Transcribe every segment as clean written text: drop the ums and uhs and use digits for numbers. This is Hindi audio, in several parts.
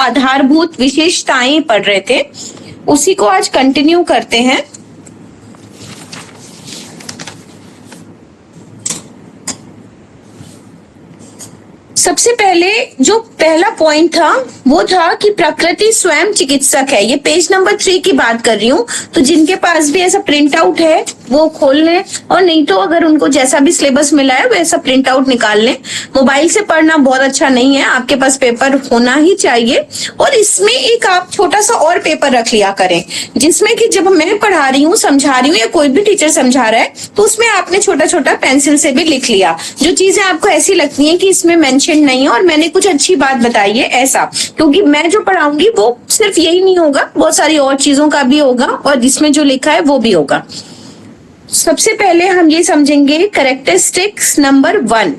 आधारभूत विशेषताएं पढ़ रहे थे, उसी को आज कंटिन्यू करते हैं। सबसे पहले जो पहला पॉइंट था वो था कि प्रकृति स्वयं चिकित्सक है। ये पेज नंबर 3 की बात कर रही हूँ, तो जिनके पास भी ऐसा प्रिंट आउट है वो खोल लें, और नहीं तो अगर उनको जैसा भी सिलेबस मिला है वैसा प्रिंट आउट निकाल लें। मोबाइल से पढ़ना बहुत अच्छा नहीं है, आपके पास पेपर होना ही चाहिए। और इसमें एक आप छोटा सा और पेपर रख लिया करें, जिसमें कि जब मैं पढ़ा रही हूँ, समझा रही हूँ, या कोई भी टीचर समझा रहा है, तो उसमें आपने छोटा छोटा पेंसिल से भी लिख लिया जो चीजें आपको ऐसी लगती हैं कि इसमें मेंशन नहीं है और मैंने कुछ अच्छी बात बताई है, ऐसा। क्योंकि मैं जो पढ़ाऊंगी वो सिर्फ यही नहीं होगा, बहुत सारी और चीजों का भी होगा, और जिसमें जो लिखा है वो भी होगा। सबसे पहले हम ये समझेंगे कैरेक्टरिस्टिक्स नंबर 1।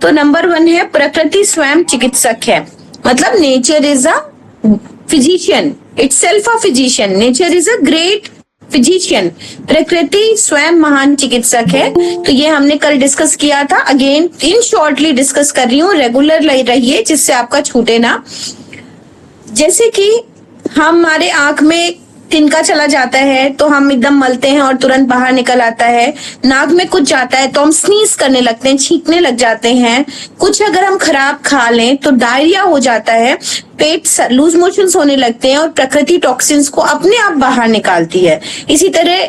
तो नंबर 1 है प्रकृति स्वयं चिकित्सक है, मतलब nature is a physician, itself a physician, nature is a great physician. प्रकृति स्वयं महान चिकित्सक है। तो ये हमने कल डिस्कस किया था, अगेन इन शॉर्टली डिस्कस कर रही हूँ, रेगुलर रहिए जिससे आपका छूटे ना। जैसे कि हमारे आंख में तिनका चला जाता है तो हम एकदम मलते हैं और तुरंत बाहर निकल आता है। नाक में कुछ जाता है तो हम स्नीज करने लगते हैं, छींकने लग जाते हैं। कुछ अगर हम खराब खा लें तो डायरिया हो जाता है, पेट लूज मोशंस होने लगते हैं, और प्रकृति टॉक्सिन्स को अपने आप बाहर निकालती है। इसी तरह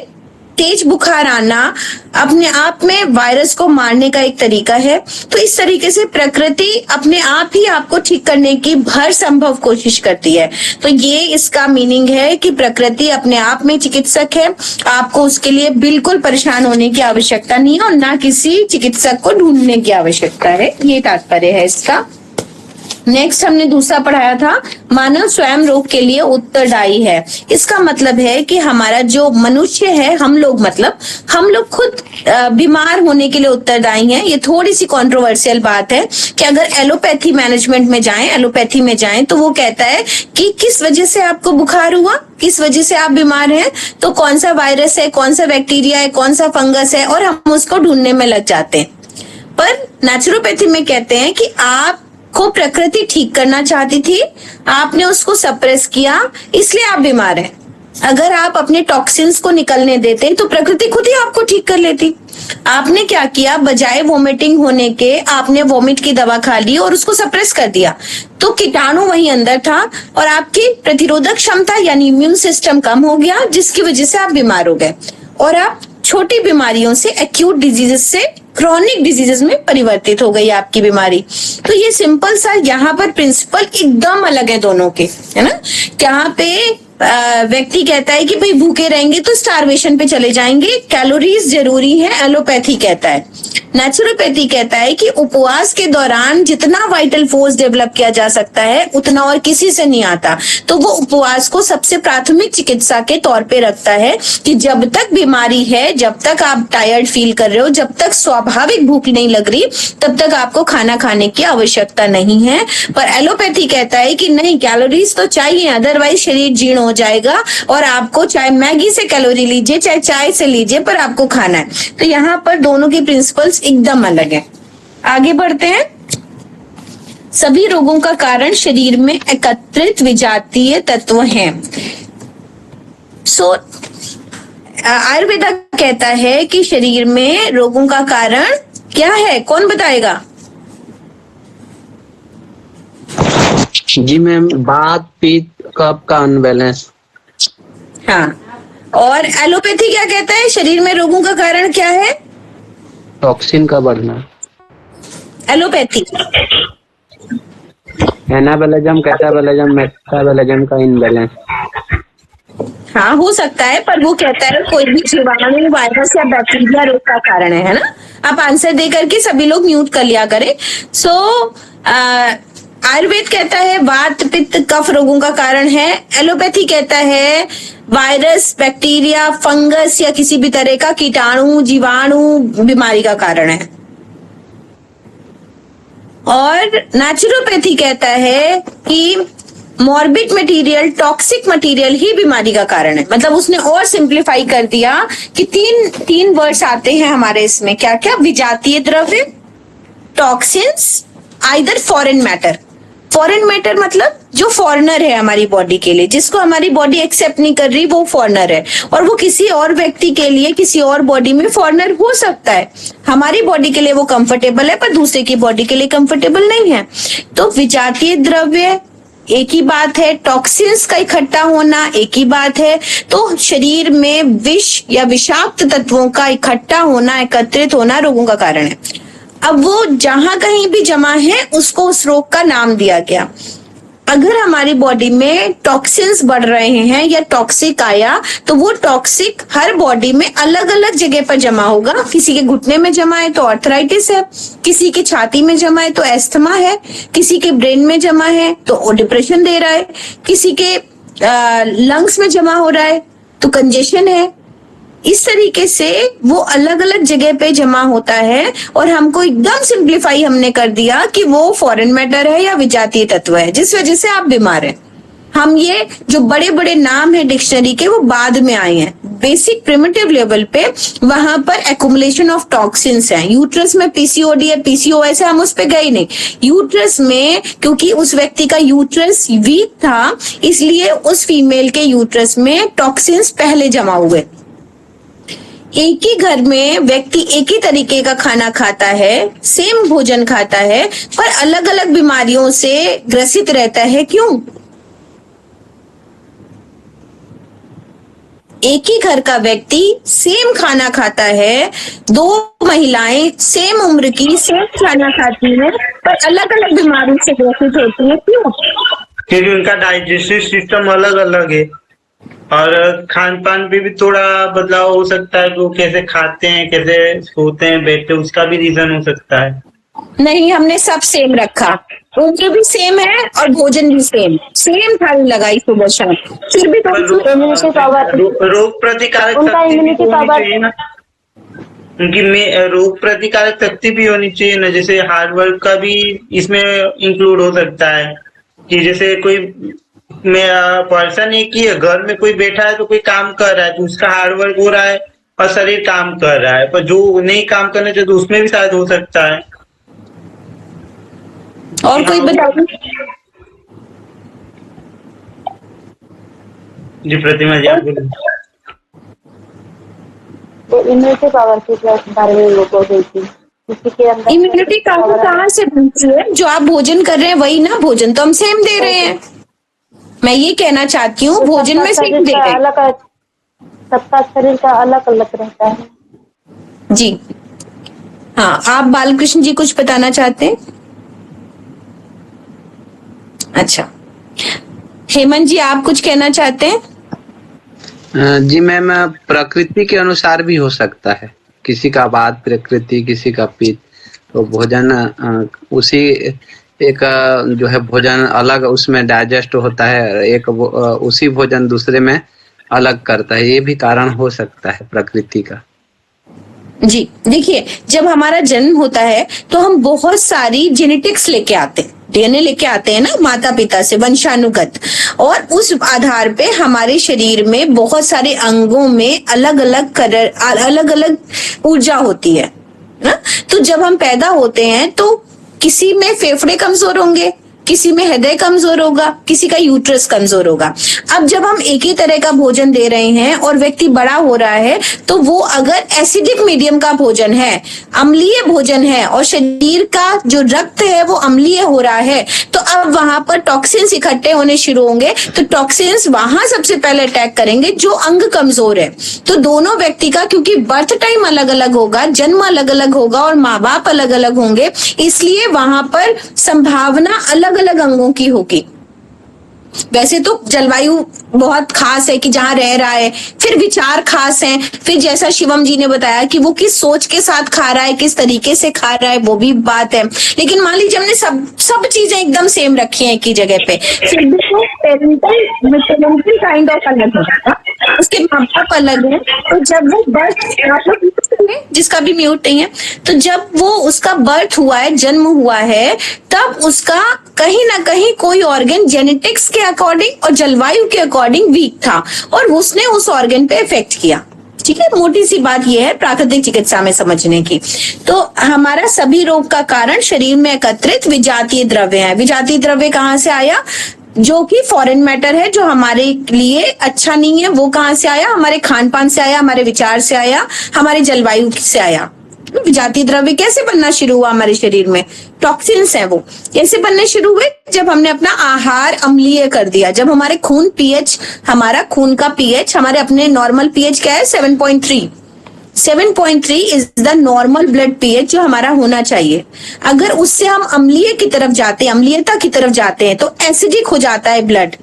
तेज बुखार आना अपने आप में वायरस को मारने का एक तरीका है। तो इस तरीके से प्रकृति अपने आप ही आपको ठीक करने की भर संभव कोशिश करती है। तो ये इसका मीनिंग है कि प्रकृति अपने आप में चिकित्सक है, आपको उसके लिए बिल्कुल परेशान होने की आवश्यकता नहीं है और ना किसी चिकित्सक को ढूंढने की आवश्यकता है, ये तात्पर्य है इसका। नेक्स्ट हमने दूसरा पढ़ाया था, मानव स्वयं रोग के लिए उत्तरदायी है। इसका मतलब है कि हमारा जो मनुष्य है, हम लोग खुद बीमार होने के लिए उत्तरदायी हैं। ये थोड़ी सी कंट्रोवर्शियल बात है कि अगर एलोपैथी मैनेजमेंट में जाएं, एलोपैथी में जाएं, तो वो कहता है कि किस वजह से आपको बुखार हुआ, किस वजह से आप बीमार हैं, तो कौन सा वायरस है, कौन सा बैक्टीरिया है, कौन सा फंगस है, और हम उसको ढूंढने में लग जाते हैं। पर नेचुरोपैथी में कहते हैं कि आप को प्रकृति ठीक करना चाहती थी, आपने उसको सप्रेस किया, इसलिए आप बीमार हैं। अगर आप अपने टॉक्सिन्स को निकलने देते तो प्रकृति खुद ही आपको ठीक कर लेती। आपने क्या किया, बजाय वोमिटिंग होने के आपने वोमिट की दवा खा ली और उसको सप्रेस कर दिया, तो कीटाणु वहीं अंदर था और आपकी प्रतिरोधक क्षमता यानी इम्यून सिस्टम कम हो गया, जिसकी वजह से आप बीमार हो गए और आप छोटी बीमारियों से, एक्यूट डिजीजेस से क्रॉनिक डिजीजेस में परिवर्तित हो गई आपकी बीमारी। तो ये सिंपल सा यहाँ पर प्रिंसिपल एकदम अलग है दोनों के, है ना। यहाँ पे व्यक्ति कहता है कि भाई भूखे रहेंगे तो स्टारवेशन पे चले जाएंगे, कैलोरीज जरूरी है, एलोपैथी कहता है। नेचुरोपैथी कहता है कि उपवास के दौरान जितना वाइटल फोर्स डेवलप किया जा सकता है उतना और किसी से नहीं आता। तो वो उपवास को सबसे प्राथमिक चिकित्सा के तौर पे रखता है कि जब तक बीमारी है, जब तक आप टायर्ड फील कर रहे हो, जब तक स्वाभाविक भूख नहीं लग रही, तब तक आपको खाना खाने की आवश्यकता नहीं है। पर एलोपैथी कहता है कि नहीं, कैलोरीज तो चाहिए, अदरवाइज शरीर जीर्ण हो जाएगा और आपको चाहे मैगी से कैलोरी लीजिए, चाहे चाय से लीजिए, पर आपको खाना है। तो यहाँ पर दोनों की प्रिंसिपल्स एकदम अलग है। आगे बढ़ते हैं। सभी रोगों का कारण शरीर में एकत्रित विजातीय तत्व हैं। आयुर्वेदा कहता है कि शरीर में रोगों का कारण क्या है, कौन बताएगा? जी मैम, बात, पित्त, कफ का अनबैलेंस। हाँ, और एलोपैथी क्या कहता है, शरीर में रोगों का कारण क्या है? टॉक्सिन का बढ़ना। एलोपैथी एनाबोलिज्म, कैटाबोलिज्म, मेटाबोलिज्म का इनबैलेंस। हाँ, हो सकता है, पर वो कहता है कोई भी जीवाणु, वायरस या बैक्टीरिया रोग का कारण है ना। आप आंसर दे करके सभी लोग म्यूट कर लिया करें। आयुर्वेद कहता है वात, पित्त, कफ रोगों का कारण है। एलोपैथी कहता है वायरस, बैक्टीरिया, फंगस या किसी भी तरह का कीटाणु, जीवाणु बीमारी का कारण है। और नेचुरोपैथी कहता है कि मॉर्बिड मटेरियल, टॉक्सिक मटेरियल ही बीमारी का कारण है। मतलब उसने और सिंप्लीफाई कर दिया कि तीन वर्ड्स आते हैं हमारे इसमें, क्या क्या? विजातीय द्रव्य, toxins, either foreign matter. Foreign matter मतलब जो फॉरेनर है हमारी बॉडी के लिए, जिसको हमारी बॉडी एक्सेप्ट नहीं कर रही, वो फॉरेनर है। और वो किसी और व्यक्ति के लिए किसी और बॉडी में फॉरेनर हो सकता है। हमारी बॉडी के लिए वो कंफर्टेबल है पर दूसरे की बॉडी के लिए कंफर्टेबल नहीं है। तो विजातीय द्रव्य एक ही बात है, टॉक्सिन्स का इकट्ठा होना एक ही बात है। तो शरीर में विष या विषाक्त तत्वों का इकट्ठा होना, एकत्रित होना रोगों का कारण है। अब वो जहां कहीं भी जमा है उसको उस रोग का नाम दिया गया। अगर हमारी बॉडी में टॉक्सिन्स बढ़ रहे हैं या टॉक्सिक आया तो वो टॉक्सिक हर बॉडी में अलग अलग जगह पर जमा होगा। किसी के घुटने में जमा है तो आर्थराइटिस है, किसी के छाती में जमा है तो एस्थमा है, किसी के ब्रेन में जमा है तो वो डिप्रेशन दे रहा है, किसी के लंग्स में जमा हो रहा है तो कंजेशन है। इस तरीके से वो अलग अलग जगह पे जमा होता है और हमको एकदम सिंप्लीफाई हमने कर दिया कि वो फॉरेन मैटर है या विजातीय तत्व है, जिस वजह से आप बीमार हैं। हम ये जो बड़े बड़े नाम है डिक्शनरी के वो बाद में आए हैं। बेसिक प्रिमिटिव लेवल पे वहां पर एक्युमुलेशन ऑफ टॉक्सिन्स है। यूट्रस में पीसीओडी है, पीसीओएस है, हम उस पे गए नहीं। यूट्रस में क्योंकि उस व्यक्ति का यूट्रस वीक था इसलिए उस फीमेल के यूट्रस में टॉक्सिन्स पहले जमा हुए। एक ही घर में व्यक्ति एक ही तरीके का खाना खाता है, सेम भोजन खाता है, पर अलग अलग बीमारियों से ग्रसित रहता है। क्यों? एक ही घर का व्यक्ति सेम खाना खाता है, दो महिलाएं सेम उम्र की सेम खाना खाती हैं, पर अलग अलग बीमारियों से ग्रसित होती है। क्यों? क्योंकि उनका डाइजेस्टिव सिस्टम अलग अलग है और खान पान पे भी थोड़ा बदलाव हो सकता है। वो कैसे खाते हैं, कैसे सोते हैं, बैठते हैं, उसका भी रीजन हो सकता है। नहीं, हमने सब सेम रखा। उम्र भी सेम है और भोजन भी सेम थाली लगाई सुबह शाम, फिर भी रोग प्रतिकारक शक्ति भी होनी चाहिए ना, उनकी रोग प्रतिकारक शक्ति भी होनी चाहिए ना। जैसे हार्ड वर्क का भी इसमें इंक्लूड हो सकता है कि जैसे कोई पर्सन एक ही है, घर में कोई बैठा है तो कोई काम कर रहा है तो उसका हार्ड वर्क हो रहा है और शरीर काम कर रहा है, पर जो नहीं काम करना चाहिए तो उसमें भी शायद हो सकता है। और कोई बताइए जी प्रतिमा जी, आप बोलिए। तो इम्यूनिटी पावर के बारे में लोगों को इम्यूनिटी पावर कहाँ से बनती है? जो आप भोजन कर रहे हैं वही ना, भोजन तो हम सेम दे रहे हैं। मैं ये कहना चाहती हूँ भोजन में सेम दे रहे हैं। सबका शरीर का अलग अलग रहता है जी। हाँ, आप बालकृष्ण जी कुछ बताना चाहते हैं? अच्छा, हेमंत जी आप कुछ कहना चाहते हैं? जी मैम, प्रकृति के अनुसार भी हो सकता है। किसी का वात प्रकृति, किसी का पित्त, तो भोजन उसी एक जो है भोजन अलग उसमें डाइजेस्ट होता है, एक उसी भोजन दूसरे में अलग करता है। ये भी कारण हो सकता है प्रकृति का। जी देखिए, जब हमारा जन्म होता है तो हम बहुत सारी जेनेटिक्स लेके आते हैं, डीएनए लेके आते हैं ना माता पिता से, वंशानुगत, और उस आधार पे हमारे शरीर में बहुत सारे अंगों में अलग अलग ऊर्जा होती है ना। तो जब हम पैदा होते हैं तो किसी में फेफड़े कमजोर होंगे, किसी में हृदय कमजोर होगा, किसी का यूट्रस कमजोर होगा। अब जब हम एक ही तरह का भोजन दे रहे हैं और व्यक्ति बड़ा हो रहा है तो वो अगर एसिडिक मीडियम का भोजन है, अम्लीय भोजन है और शरीर का जो रक्त है वो अम्लीय हो रहा है, तो अब वहां पर टॉक्सिन्स इकट्ठे होने शुरू होंगे। तो टॉक्सिन्स वहां सबसे पहले अटैक करेंगे जो अंग कमजोर है। तो दोनों व्यक्ति का, क्योंकि बर्थ टाइम अलग अलग होगा, जन्म अलग अलग होगा और माँ बाप अलग अलग होंगे, इसलिए वहां पर संभावना अलग अलग अंगों की होगी। वैसे तो जलवायु बहुत खास है कि जहां रह रहा है, फिर विचार खास हैं, फिर जैसा शिवम जी ने बताया कि वो किस सोच के साथ खा रहा है, किस तरीके से खा रहा है, वो भी बात है। लेकिन मान लीजिए हमने सब चीजें एकदम सेम रखी हैं एक ही जगह पे, फिर भी तो पेरेंटल काइंड ऑफ अलग होगा, उसके माँ बाप अलग है। तो जब वो बर्थ, आप लोग जिसका भी म्यूट नहीं है, तो जब वो उसका बर्थ हुआ है, जन्म हुआ है, तब उसका कहीं ना कहीं कोई ऑर्गन जेनेटिक्स के अकॉर्डिंग और जलवायु के अकॉर्डिंग वीक था और उसने उस ऑर्गन पे इफेक्ट किया। ठीक है, मोटी सी बात यह है प्राकृतिक चिकित्सा में समझने की। तो हमारा सभी रोग का कारण शरीर में एकत्रित विजातीय द्रव्य है। विजातीय द्रव्य कहाँ से आया? जो कि फॉरेन मैटर है, जो हमारे लिए अच्छा नहीं है। वो कहाँ से आया? हमारे खान पान से आया, हमारे विचार से आया, हमारे जलवायु से आया। विजातीय द्रव्य कैसे बनना शुरू हुआ हमारे शरीर में? टॉक्सिन्स हैं वो कैसे बनने शुरू हुए? जब हमने अपना आहार अम्लीय कर दिया, जब हमारे खून पीएच, हमारा खून का पीएच, हमारे अपने नॉर्मल पीएच क्या है? 7.3 is the normal blood pH जो हमारा होना चाहिए। अगर उससे हम अम्लीय की तरफ जाते हैं, अम्लीयता की तरफ जाते हैं, तो एसिडिक हो जाता है ब्लड।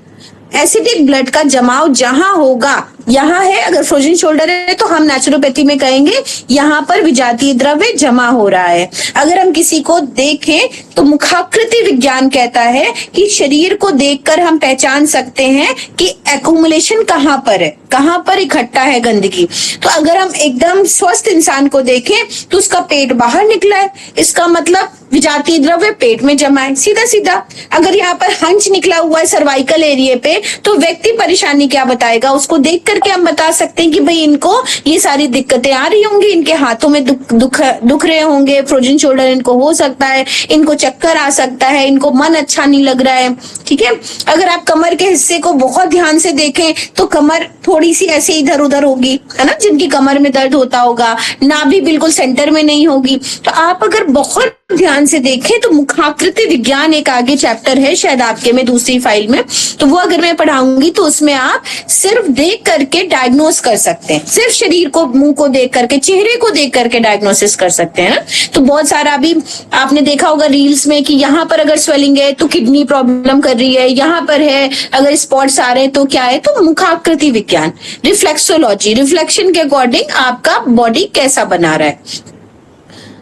एसिडिक ब्लड का जमाव जहां होगा, यहाँ है, अगर फ्रोजन शोल्डर है तो हम नेचुरोपैथी में कहेंगे यहाँ पर विजातीय द्रव्य जमा हो रहा है। अगर हम किसी को देखें तो मुखाकृति विज्ञान कहता है कि शरीर को देखकर हम पहचान सकते हैं कि एक्यूमुलेशन कहाँ पर है, कहाँ पर इकट्ठा है गंदगी। तो अगर हम एकदम स्वस्थ इंसान को देखें तो उसका पेट बाहर निकला है, इसका मतलब विजातीय द्रव्य पेट में जमा है, सीधा सीधा। अगर यहाँ पर हंच निकला हुआ है सर्वाइकल एरिया पे, तो व्यक्ति परेशानी क्या बताएगा? उसको देख करके हम बता सकते हैं कि भाई इनको ये सारी दिक्कतें आ रही होंगी, इनके हाथों में दुख रहे होंगे, फ्रोजन शोल्डर इनको हो सकता है, इनको चक्कर आ सकता है, इनको मन अच्छा नहीं लग रहा है। ठीक है, अगर आप कमर के हिस्से को बहुत ध्यान से देखें तो कमर थोड़ी सी ऐसे इधर उधर होगी, है ना, जिनकी कमर में दर्द होता होगा, नाभि बिल्कुल सेंटर में नहीं होगी। तो आप अगर बहुत ध्यान से देखें तो मुखाकृति विज्ञान एक आगे चैप्टर है शायद आपके में दूसरी फाइल में, तो वो अगर मैं पढ़ाऊंगी तो उसमें आप सिर्फ देख करके डायग्नोस कर सकते हैं, सिर्फ शरीर को, मुंह को देख करके, चेहरे को देख करके डायग्नोसिस कर सकते हैं। तो बहुत सारा अभी आपने देखा होगा रील्स में कि यहाँ पर अगर स्वेलिंग है तो किडनी प्रॉब्लम कर रही है, यहाँ पर है अगर स्पॉट्स आ रहे हैं तो क्या है? तो मुखाकृति विज्ञान, रिफ्लेक्सोलॉजी, रिफ्लेक्शन के अकॉर्डिंग आपका बॉडी कैसा बना रहा है।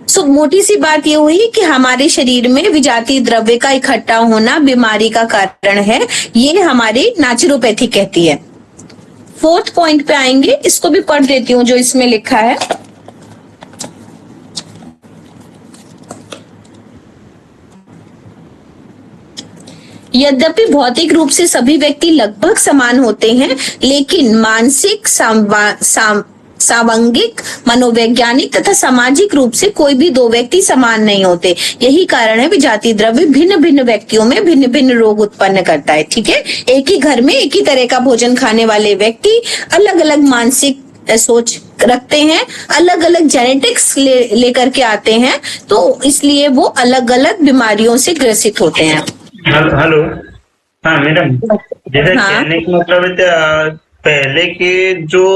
सो मोटी सी बात ये हुई कि हमारे शरीर में विजातीय द्रव्य का इकट्ठा होना बीमारी का कारण है, ये हमारी नेचुरोपैथी कहती है। 4th पॉइंट पे आएंगे, इसको भी पढ़ देती हूँ जो इसमें लिखा है। यद्यपि भौतिक रूप से सभी व्यक्ति लगभग समान होते हैं, लेकिन मानसिक, सांवंगिक, मनोवैज्ञानिक तथा सामाजिक रूप से कोई भी दो व्यक्ति समान नहीं होते। यही कारण है विजातीय द्रव्य भिन्न भिन्न व्यक्तियों में भिन्न भिन्न रोग उत्पन्न करता है। ठीक है, एक ही घर में एक ही तरह का भोजन खाने वाले व्यक्ति अलग अलग मानसिक सोच रखते हैं, अलग अलग जेनेटिक्स लेकर के आते हैं, तो इसलिए वो अलग अलग बीमारियों से ग्रसित होते हैं। हेलो, हाँ मैडम, जैसे कहने का मतलब है पहले के जो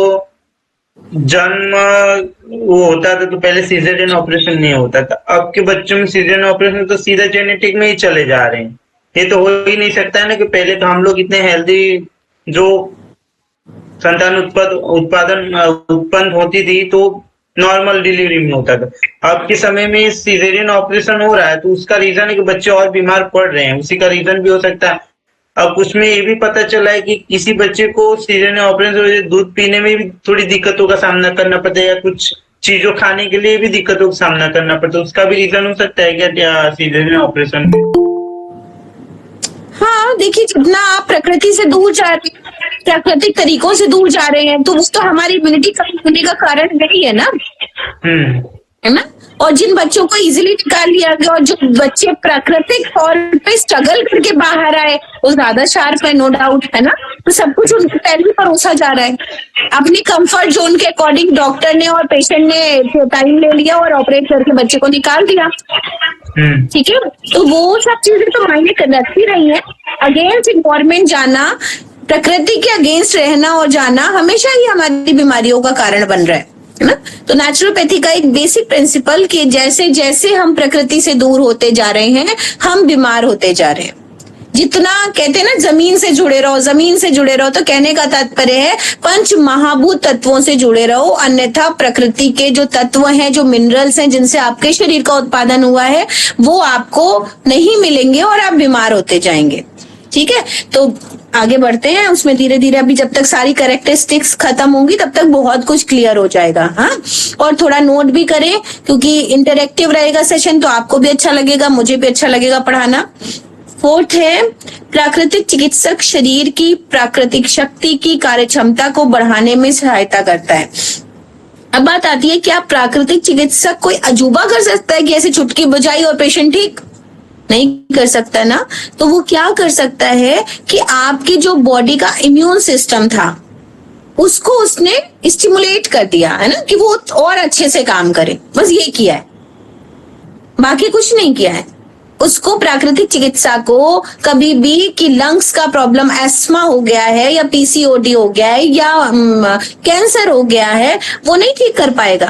जन्म वो होता था तो पहले सीजरियन ऑपरेशन नहीं होता था, अब के बच्चों में सीजरियन ऑपरेशन तो सीधा जेनेटिक में ही चले जा रहे हैं। ये तो हो ही नहीं सकता है ना कि पहले तो हम लोग इतने हेल्दी, जो संतान उत्पन्न होती थी तो नॉर्मल डिलीवरी में होता था। अब के समय में सीजरियन ऑपरेशन हो रहा है तो उसका रीजन है कि बच्चे और बीमार पड़ रहे हैं, उसी का रीजन भी हो सकता है। अब उसमें ये भी पता चला है कि किसी बच्चे को सीजरियन ऑपरेशन से दूध पीने में भी थोड़ी दिक्कतों का सामना करना पड़ता है, या कुछ चीजों खाने के लिए भी दिक्कतों का सामना करना पड़ता है। उसका भी रीजन हो सकता है क्या सीजरियन ऑपरेशन? हाँ, देखिए, जितना आप प्रकृति से दूर जा रहे हैं, प्राकृतिक तरीकों से दूर जा रहे हैं, तो वो तो हमारी इम्यूनिटी कम होने का कारण नहीं है ना, है ना। और जिन बच्चों को इजीली निकाल लिया गया और जो बच्चे प्राकृतिक तौर पे स्ट्रगल करके बाहर आए वो ज्यादा शार्प है, नो डाउट, है ना। तो सब कुछ उनके पहले परोसा जा रहा है, अपनी कंफर्ट जोन के अकॉर्डिंग डॉक्टर ने और पेशेंट ने टाइम ले लिया और ऑपरेट करके बच्चे को निकाल दिया। ठीक है, तो वो सब चीजें तो मायने रखती रही है। अगेंस्ट इन्वायरमेंट जाना, प्रकृति के अगेंस्ट रहना और जाना हमेशा ही हमारी बीमारियों का कारण बन रहा है ना। तो नेचुरोपैथी का एक बेसिक प्रिंसिपल कि जैसे जैसे हम प्रकृति से दूर होते जा रहे हैं हम बीमार होते जा रहे हैं। जितना कहते हैं ना जमीन से जुड़े रहो, जमीन से जुड़े रहो, तो कहने का तात्पर्य है पंच महाभूत तत्वों से जुड़े रहो, अन्यथा प्रकृति के जो तत्व हैं, जो मिनरल्स हैं जिनसे आपके शरीर का उत्पादन हुआ है वो आपको नहीं मिलेंगे और आप बीमार होते जाएंगे। ठीक है, तो आगे बढ़ते हैं उसमें धीरे धीरे। अभी जब तक सारी कैरेक्टरिस्टिक्स खत्म होंगी तब तक बहुत कुछ क्लियर हो जाएगा। हाँ, और थोड़ा नोट भी करें क्योंकि इंटरेक्टिव रहेगा सेशन, तो आपको भी अच्छा लगेगा, मुझे भी अच्छा लगेगा पढ़ाना। 4th है प्राकृतिक चिकित्सक शरीर की प्राकृतिक शक्ति की कार्यक्षमता को बढ़ाने में सहायता करता है। अब बात आती है, क्या प्राकृतिक चिकित्सक कोई अजूबा कर सकता है कि ऐसे चुटकी बजाई और पेशेंट ठीक? नहीं कर सकता ना। तो वो क्या कर सकता है कि आपकी जो बॉडी का इम्यून सिस्टम था उसको उसने स्टिमुलेट कर दिया है ना, कि वो और अच्छे से काम करे, बस ये किया है, बाकी कुछ नहीं किया है। उसको प्राकृतिक चिकित्सा को कभी भी कि लंग्स का प्रॉब्लम, एस्थमा हो गया है या पीसीओडी हो गया है या कैंसर हो गया है, वो नहीं ठीक कर पाएगा।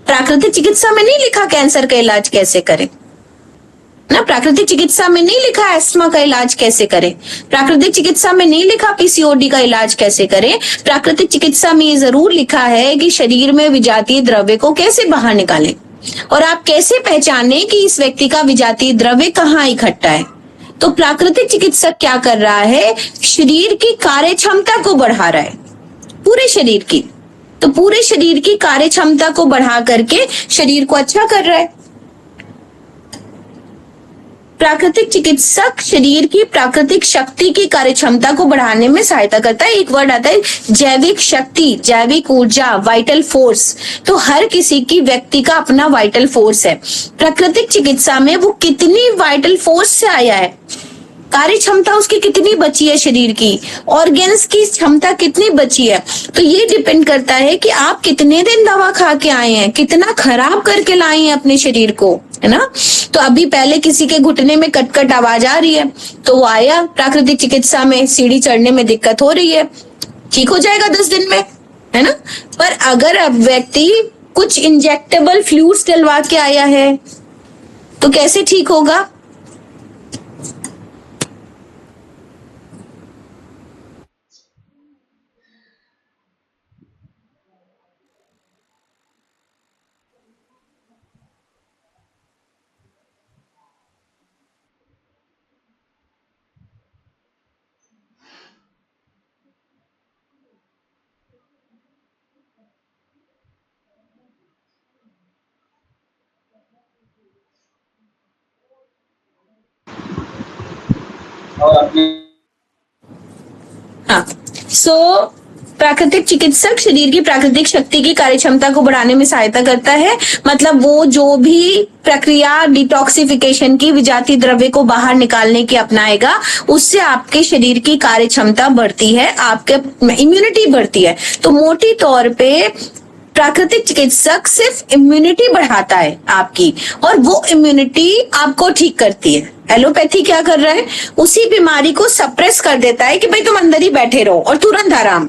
प्राकृतिक चिकित्सा में नहीं लिखा कैंसर का इलाज कैसे करें ना, प्राकृतिक चिकित्सा में नहीं लिखा एस्थमा का इलाज कैसे करें, प्राकृतिक चिकित्सा में नहीं लिखा पीसीओडी का इलाज कैसे करें। प्राकृतिक चिकित्सा में ये जरूर लिखा है कि शरीर में विजातीय द्रव्य को कैसे बाहर निकालें और आप कैसे पहचाने कि इस व्यक्ति का विजातीय द्रव्य कहाँ इकट्ठा है। तो प्राकृतिक चिकित्सक क्या कर रहा है, शरीर की कार्य क्षमता को बढ़ा रहा है, पूरे शरीर की। तो पूरे शरीर की कार्य क्षमता को बढ़ा करके शरीर को अच्छा कर रहा है। प्राकृतिक चिकित्सक शरीर की प्राकृतिक शक्ति की कार्य क्षमता को बढ़ाने में सहायता करता है। एक वर्ड आता है जैविक शक्ति, जैविक ऊर्जा, वाइटल फोर्स। तो हर किसी की व्यक्ति का अपना वाइटल फोर्स है। प्राकृतिक चिकित्सा में वो कितनी वाइटल फोर्स से आया है, कार्य क्षमता उसकी कितनी बची है, शरीर की ऑर्गेन्स की क्षमता कितनी बची है, तो ये डिपेंड करता है कि आप कितने दिन दवा खा के आए हैं, कितना खराब करके लाए हैं अपने शरीर को, है ना। तो अभी पहले किसी के घुटने में कटकट आवाज आ रही है तो वो आया प्राकृतिक चिकित्सा में, सीढ़ी चढ़ने में दिक्कत हो रही है, ठीक हो जाएगा 10 दिन में, है ना। पर अगर अब व्यक्ति कुछ इंजेक्टेबल फ्लूइड्स डलवा के आया है तो कैसे ठीक होगा। हाँ, सो प्राकृतिक चिकित्सक शरीर की प्राकृतिक शक्ति की कार्य क्षमता को बढ़ाने में सहायता करता है। मतलब वो जो भी प्रक्रिया डिटॉक्सिफिकेशन की, विजातीय द्रव्य को बाहर निकालने की अपनाएगा, उससे आपके शरीर की कार्य क्षमता बढ़ती है, आपके इम्यूनिटी बढ़ती है। तो मोटी तौर पे प्राकृतिक चिकित्सक सिर्फ इम्यूनिटी बढ़ाता है आपकी, और वो इम्यूनिटी आपको ठीक करती है। एलोपैथी क्या कर रहा है, उसी बीमारी को सप्रेस कर देता है कि भाई तुम अंदर ही बैठे रहो और तुरंत आराम,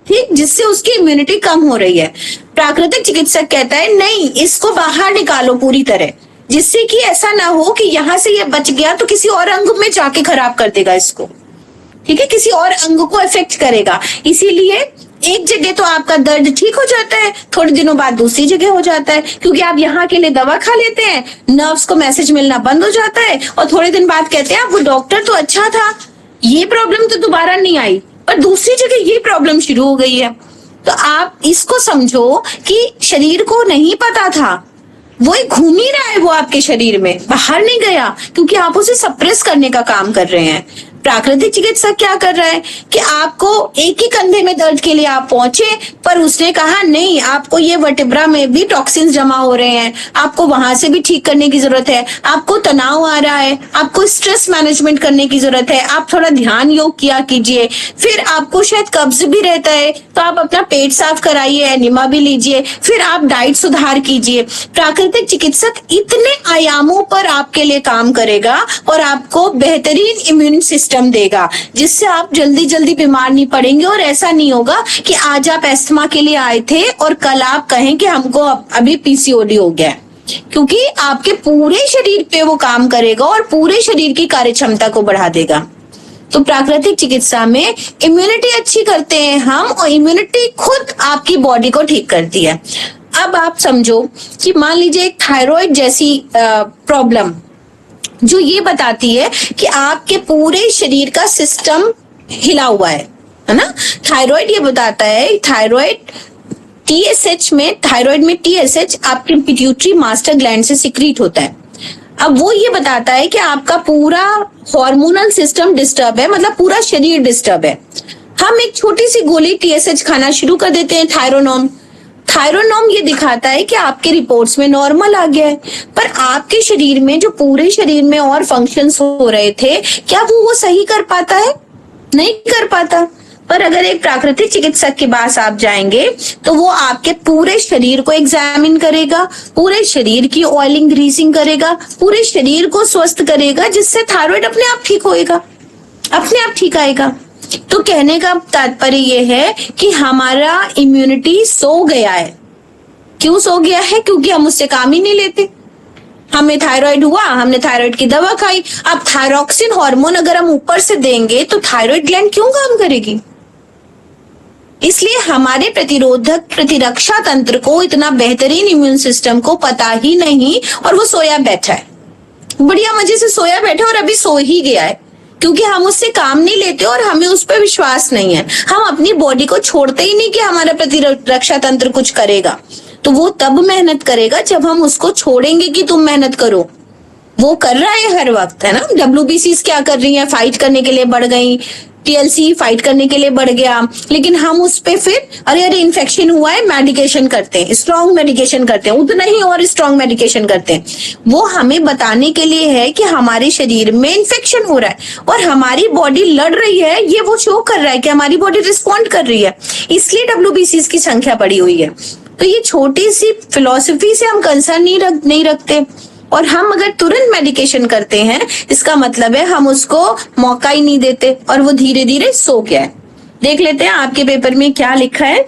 ठीक, जिससे उसकी इम्यूनिटी कम हो रही है। प्राकृतिक चिकित्सक कहता है नहीं, इसको बाहर निकालो पूरी तरह, जिससे कि ऐसा ना हो कि यहाँ से ये बच गया तो किसी और अंग में जाके खराब कर देगा इसको, ठीक है, किसी और अंग को इफेक्ट करेगा। इसीलिए एक जगह तो आपका दर्द ठीक हो जाता है, थोड़े दिनों बाद दूसरी जगह हो जाता है, क्योंकि आप यहाँ के लिए दवा खा लेते हैं, नर्व्स को मैसेज मिलना बंद हो जाता है और थोड़े दिन बाद कहते हैं वो डॉक्टर तो अच्छा था, ये प्रॉब्लम तो दोबारा नहीं आई, पर दूसरी जगह ये प्रॉब्लम शुरू हो गई है। तो आप इसको समझो कि शरीर को नहीं पता था, वो घूम ही रहा है, वो आपके शरीर में बाहर नहीं गया, क्योंकि आप उसे सप्रेस करने का काम कर रहे हैं। प्राकृतिक चिकित्सक क्या कर रहा है कि आपको एक ही कंधे में दर्द के लिए आप पहुंचे, पर उसने कहा नहीं, आपको ये वर्टिब्रा में भी टॉक्सिन्स जमा हो रहे हैं, आपको वहां से भी ठीक करने की जरूरत है, आपको तनाव आ रहा है, आपको स्ट्रेस मैनेजमेंट करने की जरूरत है, आप थोड़ा ध्यान योग किया कीजिए, फिर आपको शायद कब्ज भी रहता है तो आप अपना पेट साफ कराइए, एनिमा भी लीजिए, फिर आप डाइट सुधार कीजिए। प्राकृतिक चिकित्सक इतने आयामों पर आपके लिए काम करेगा और आपको बेहतरीन इम्यून सिस्टम देगा, जिससे आप जल्दी जल्दी बीमार नहीं पड़ेंगे। और ऐसा नहीं होगा कि आज आप एस्थमा के लिए आए थे और कल आप कहें कि हमको अभी पीसीओडी हो गया, क्योंकि आपके पूरे शरीर पे वो काम करेगा और पूरे शरीर की कार्य क्षमता को बढ़ा देगा। तो प्राकृतिक चिकित्सा में इम्यूनिटी अच्छी करते हैं हम, और इम्यूनिटी खुद आपकी बॉडी को ठीक करती है। अब आप समझो कि मान लीजिए एक थायराइड जैसी प्रॉब्लम जो ये बताती है कि आपके पूरे शरीर का सिस्टम हिला हुआ है ना। थायराइड ये बताता है, थायराइड टीएसएच में, थायराइड में टीएसएच आपके पिट्यूटरी मास्टर ग्लैंड से सिक्रीट होता है। अब वो ये बताता है कि आपका पूरा हार्मोनल सिस्टम डिस्टर्ब है, मतलब पूरा शरीर डिस्टर्ब है। हम एक छोटी सी गोली टीएसएच खाना शुरू कर देते हैं, थायरोनॉम, थायराइड नॉर्म ये दिखाता है कि आपके रिपोर्ट्स में नॉर्मल आ गया है, पर आपके शरीर में जो पूरे शरीर में और फंक्शंस हो रहे थे, क्या वो सही कर पाता है? नहीं कर पाता। पर अगर एक प्राकृतिक चिकित्सक के पास आप जाएंगे तो वो आपके पूरे शरीर को एग्जामिन करेगा, पूरे शरीर की ऑयलिंग ग्रीसिंग करेगा, पूरे शरीर को स्वस्थ करेगा, जिससे थायराइड अपने आप ठीक होएगा, अपने आप ठीक आएगा। तो कहने का तात्पर्य ये है कि हमारा इम्यूनिटी सो गया है। क्यों सो गया है? क्योंकि हम उससे काम ही नहीं लेते। हमें थायराइड हुआ, हमने थायराइड की दवा खाई, अब थायरॉक्सिन हार्मोन अगर हम ऊपर से देंगे तो थायराइड ग्लैंड क्यों काम करेगी? इसलिए हमारे प्रतिरक्षा तंत्र को, इतना बेहतरीन इम्यून सिस्टम को पता ही नहीं, और वो सोया बैठा है, बढ़िया मजे से सोया बैठा और अभी सो ही गया है, क्योंकि हम उससे काम नहीं लेते और हमें उस पर विश्वास नहीं है। हम अपनी बॉडी को छोड़ते ही नहीं कि हमारा प्रतिरक्षा तंत्र कुछ करेगा। तो वो तब मेहनत करेगा जब हम उसको छोड़ेंगे कि तुम मेहनत करो। वो कर रहा है हर वक्त, है ना। WBCs क्या कर रही है? फाइट करने के लिए बढ़ गई, TLC फाइट करने के लिए बढ़ गया, लेकिन हम उस पे फिर अरे इन्फेक्शन हुआ है, मेडिकेशन करते हैं, स्ट्रॉन्ग मेडिकेशन करते हैं, उतना ही और स्ट्रॉन्ग मेडिकेशन करते हैं। वो हमें बताने के लिए है कि हमारे शरीर में इन्फेक्शन हो रहा है और हमारी बॉडी लड़ रही है, ये वो शो कर रहा है कि हमारी बॉडी रिस्पॉन्ड कर रही है, इसलिए WBCs की संख्या बढ़ी हुई है। तो ये छोटी सी फिलॉसफी से हम कंसर्न नहीं रखते, और हम अगर तुरंत मेडिकेशन करते हैं, इसका मतलब है हम उसको मौका ही नहीं देते और वो धीरे धीरे सो गया है। देख लेते हैं आपके पेपर में क्या लिखा है।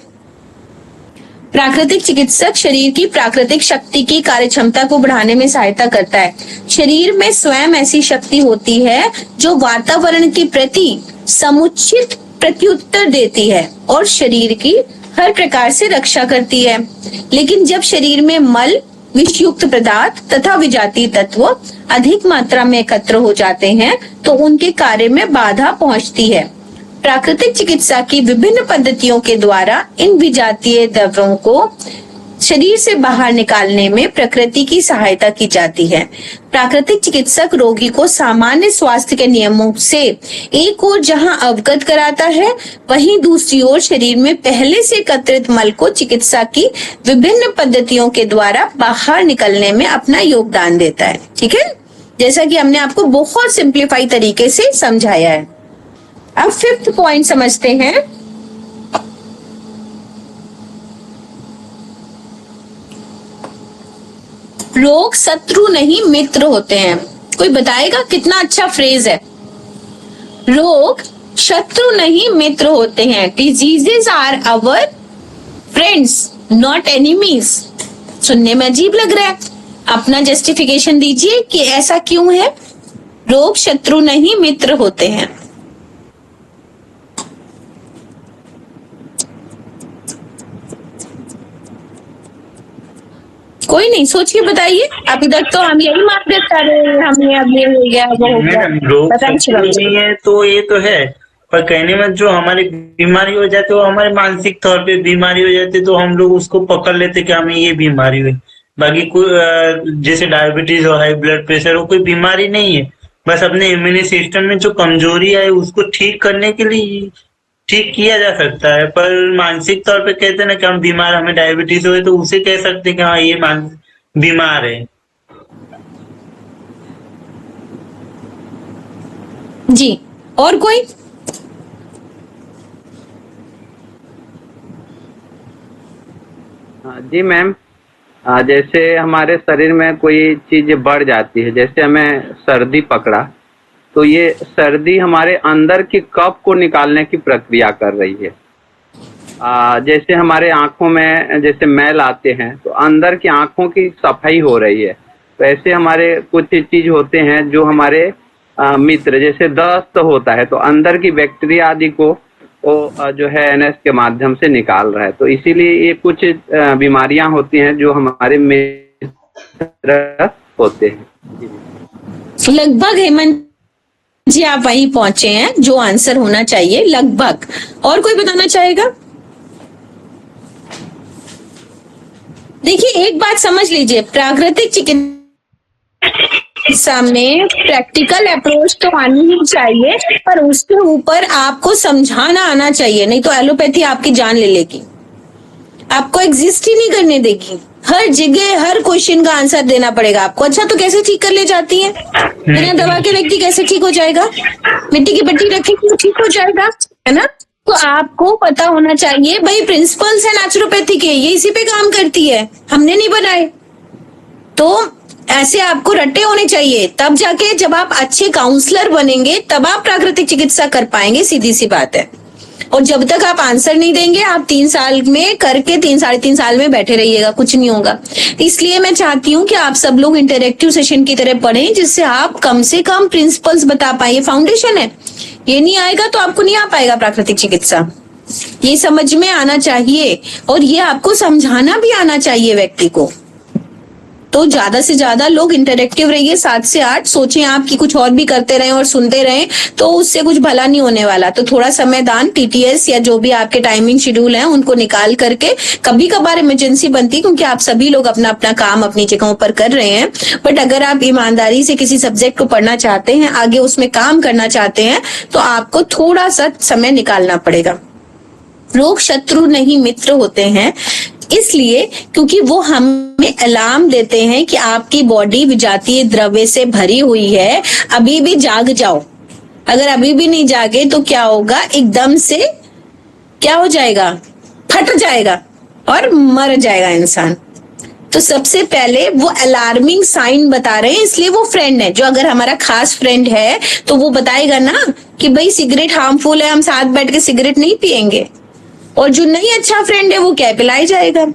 प्राकृतिक चिकित्सक शरीर की प्राकृतिक शक्ति की कार्यक्षमता को बढ़ाने में सहायता करता है। शरीर में स्वयं ऐसी शक्ति होती है जो वातावरण के प्रति समुचित प्रत्युत्तर देती है और शरीर की हर प्रकार से रक्षा करती है। लेकिन जब शरीर में मल, विषयुक्त पदार्थ तथा विजातीय तत्व अधिक मात्रा में एकत्र हो जाते हैं तो उनके कार्य में बाधा पहुंचती है। प्राकृतिक चिकित्सा की विभिन्न पद्धतियों के द्वारा इन विजातीय द्रव्यों को शरीर से बाहर निकालने में प्रकृति की सहायता की जाती है। प्राकृतिक चिकित्सक रोगी को सामान्य स्वास्थ्य के नियमों से एक ओर जहां अवगत कराता है, वहीं दूसरी ओर शरीर में पहले से एकत्रित मल को चिकित्सा की विभिन्न पद्धतियों के द्वारा बाहर निकलने में अपना योगदान देता है। ठीक है, जैसा कि हमने आपको बहुत सिंप्लीफाई तरीके से समझाया है। अब 5th पॉइंट समझते हैं। रोग शत्रु नहीं मित्र होते हैं। कोई बताएगा? कितना अच्छा फ्रेज है। रोग शत्रु नहीं मित्र होते हैं। Diseases are our friends not enemies. सुनने में अजीब लग रहा है, अपना जस्टिफिकेशन दीजिए कि ऐसा क्यों है। रोग शत्रु नहीं मित्र होते हैं। कोई नहीं, सोच के बताइए। अभी तक तो हम यही मार्केट कर रहे हैं, हमें अब ये हो गया वो हो गया। रोग नहीं है तो ये तो है, पर कहने में जो हमारी बीमारी हो जाती है वो हमारे मानसिक तौर पे बीमारी हो जाती है, तो हम लोग उसको पकड़ लेते कि हमें ये बीमारी हुई। बाकी कोई जैसे डायबिटीज हो, हाई ब्लड प्रेशर हो, कोई बीमारी नहीं है। बस अपने इम्यून सिस्टम में जो कमजोरी है उसको ठीक करने के लिए ठीक किया जा सकता है। पर मानसिक तौर पे कहते हैं ना कि हम बीमार, हमें डायबिटीज हुए, तो उसे कह सकते हैं कि हाँ ये बीमार है। जी, और कोई? जी मैम, जैसे हमारे शरीर में कोई चीज बढ़ जाती है, जैसे हमें सर्दी पकड़ा, तो ये सर्दी हमारे अंदर की कफ को निकालने की प्रक्रिया कर रही है। जैसे हमारे आंखों में जैसे मैल आते हैं तो अंदर की आंखों की सफाई हो रही है। तो ऐसे हमारे कुछ चीज होते हैं जो हमारे मित्र, जैसे दस्त होता है तो अंदर की बैक्टीरिया आदि को वो जो है NS के माध्यम से निकाल रहा है। तो इसीलिए ये कुछ बीमारियां होती हैं जो हमारे मित्र होते हैं। लगभग हेमंत जी आप वहीं पहुंचे हैं जो आंसर होना चाहिए, लगभग। और कोई बताना चाहेगा? देखिए, एक बात समझ लीजिए, प्राकृतिक चिकित्सा में प्रैक्टिकल अप्रोच तो आनी ही चाहिए, पर उसके ऊपर आपको समझाना आना चाहिए, नहीं तो एलोपैथी आपकी जान ले लेगी। आपको एग्जिस्ट ही नहीं करने देगी। हर जगह हर क्वेश्चन का आंसर देना पड़ेगा आपको। अच्छा तो कैसे ठीक कर ले जाती है? बिना दवा के व्यक्ति कैसे ठीक हो जाएगा? मिट्टी की पट्टी रखेगी तो ठीक हो जाएगा, है ना? तो आपको पता होना चाहिए भाई प्रिंसिपल्स है नेचुरोपैथी के, ये इसी पे काम करती है, हमने नहीं बनाए। तो ऐसे आपको रट्टे होने चाहिए, तब जाके जब आप अच्छे काउंसलर बनेंगे तब आप प्राकृतिक चिकित्सा कर पाएंगे, सीधी सी बात है। और जब तक आप आंसर नहीं देंगे, आप 3 साल में करके 3-3.5 साल में बैठे रहिएगा, कुछ नहीं होगा। इसलिए मैं चाहती हूँ कि आप सब लोग इंटरेक्टिव सेशन की तरह पढ़ें, जिससे आप कम से कम प्रिंसिपल्स बता पाए। ये फाउंडेशन है, ये नहीं आएगा तो आपको नहीं आ पाएगा प्राकृतिक चिकित्सा। ये समझ में आना चाहिए और ये आपको समझाना भी आना चाहिए व्यक्ति को। तो ज्यादा से ज्यादा लोग इंटरेक्टिव रहिए, 7 से 8 सोचें आप कि कुछ और भी करते रहें और सुनते रहें, तो उससे कुछ भला नहीं होने वाला। तो थोड़ा समय दान, टीटीएस या जो भी आपके टाइमिंग शेड्यूल है उनको निकाल करके, कभी कभार इमरजेंसी बनती, क्योंकि आप सभी लोग अपना अपना काम अपनी जगहों पर कर रहे हैं, बट अगर आप ईमानदारी से किसी सब्जेक्ट को पढ़ना चाहते हैं, आगे उसमें काम करना चाहते हैं, तो आपको थोड़ा सा समय निकालना पड़ेगा। रोग शत्रु नहीं मित्र होते हैं, इसलिए क्योंकि वो हमें अलार्म देते हैं कि आपकी बॉडी विजातीय द्रव्य से भरी हुई है, अभी भी जाग जाओ। अगर अभी भी नहीं जागे तो क्या होगा, एकदम से क्या हो जाएगा, फट जाएगा और मर जाएगा इंसान। तो सबसे पहले वो अलार्मिंग साइन बता रहे हैं, इसलिए वो फ्रेंड है। जो अगर हमारा खास फ्रेंड है तो वो बताएगा ना कि भाई सिगरेट हार्मफुल है, हम साथ बैठ के सिगरेट नहीं पिएंगे। और जो नहीं अच्छा फ्रेंड है वो क्या पिलाई जाएगा।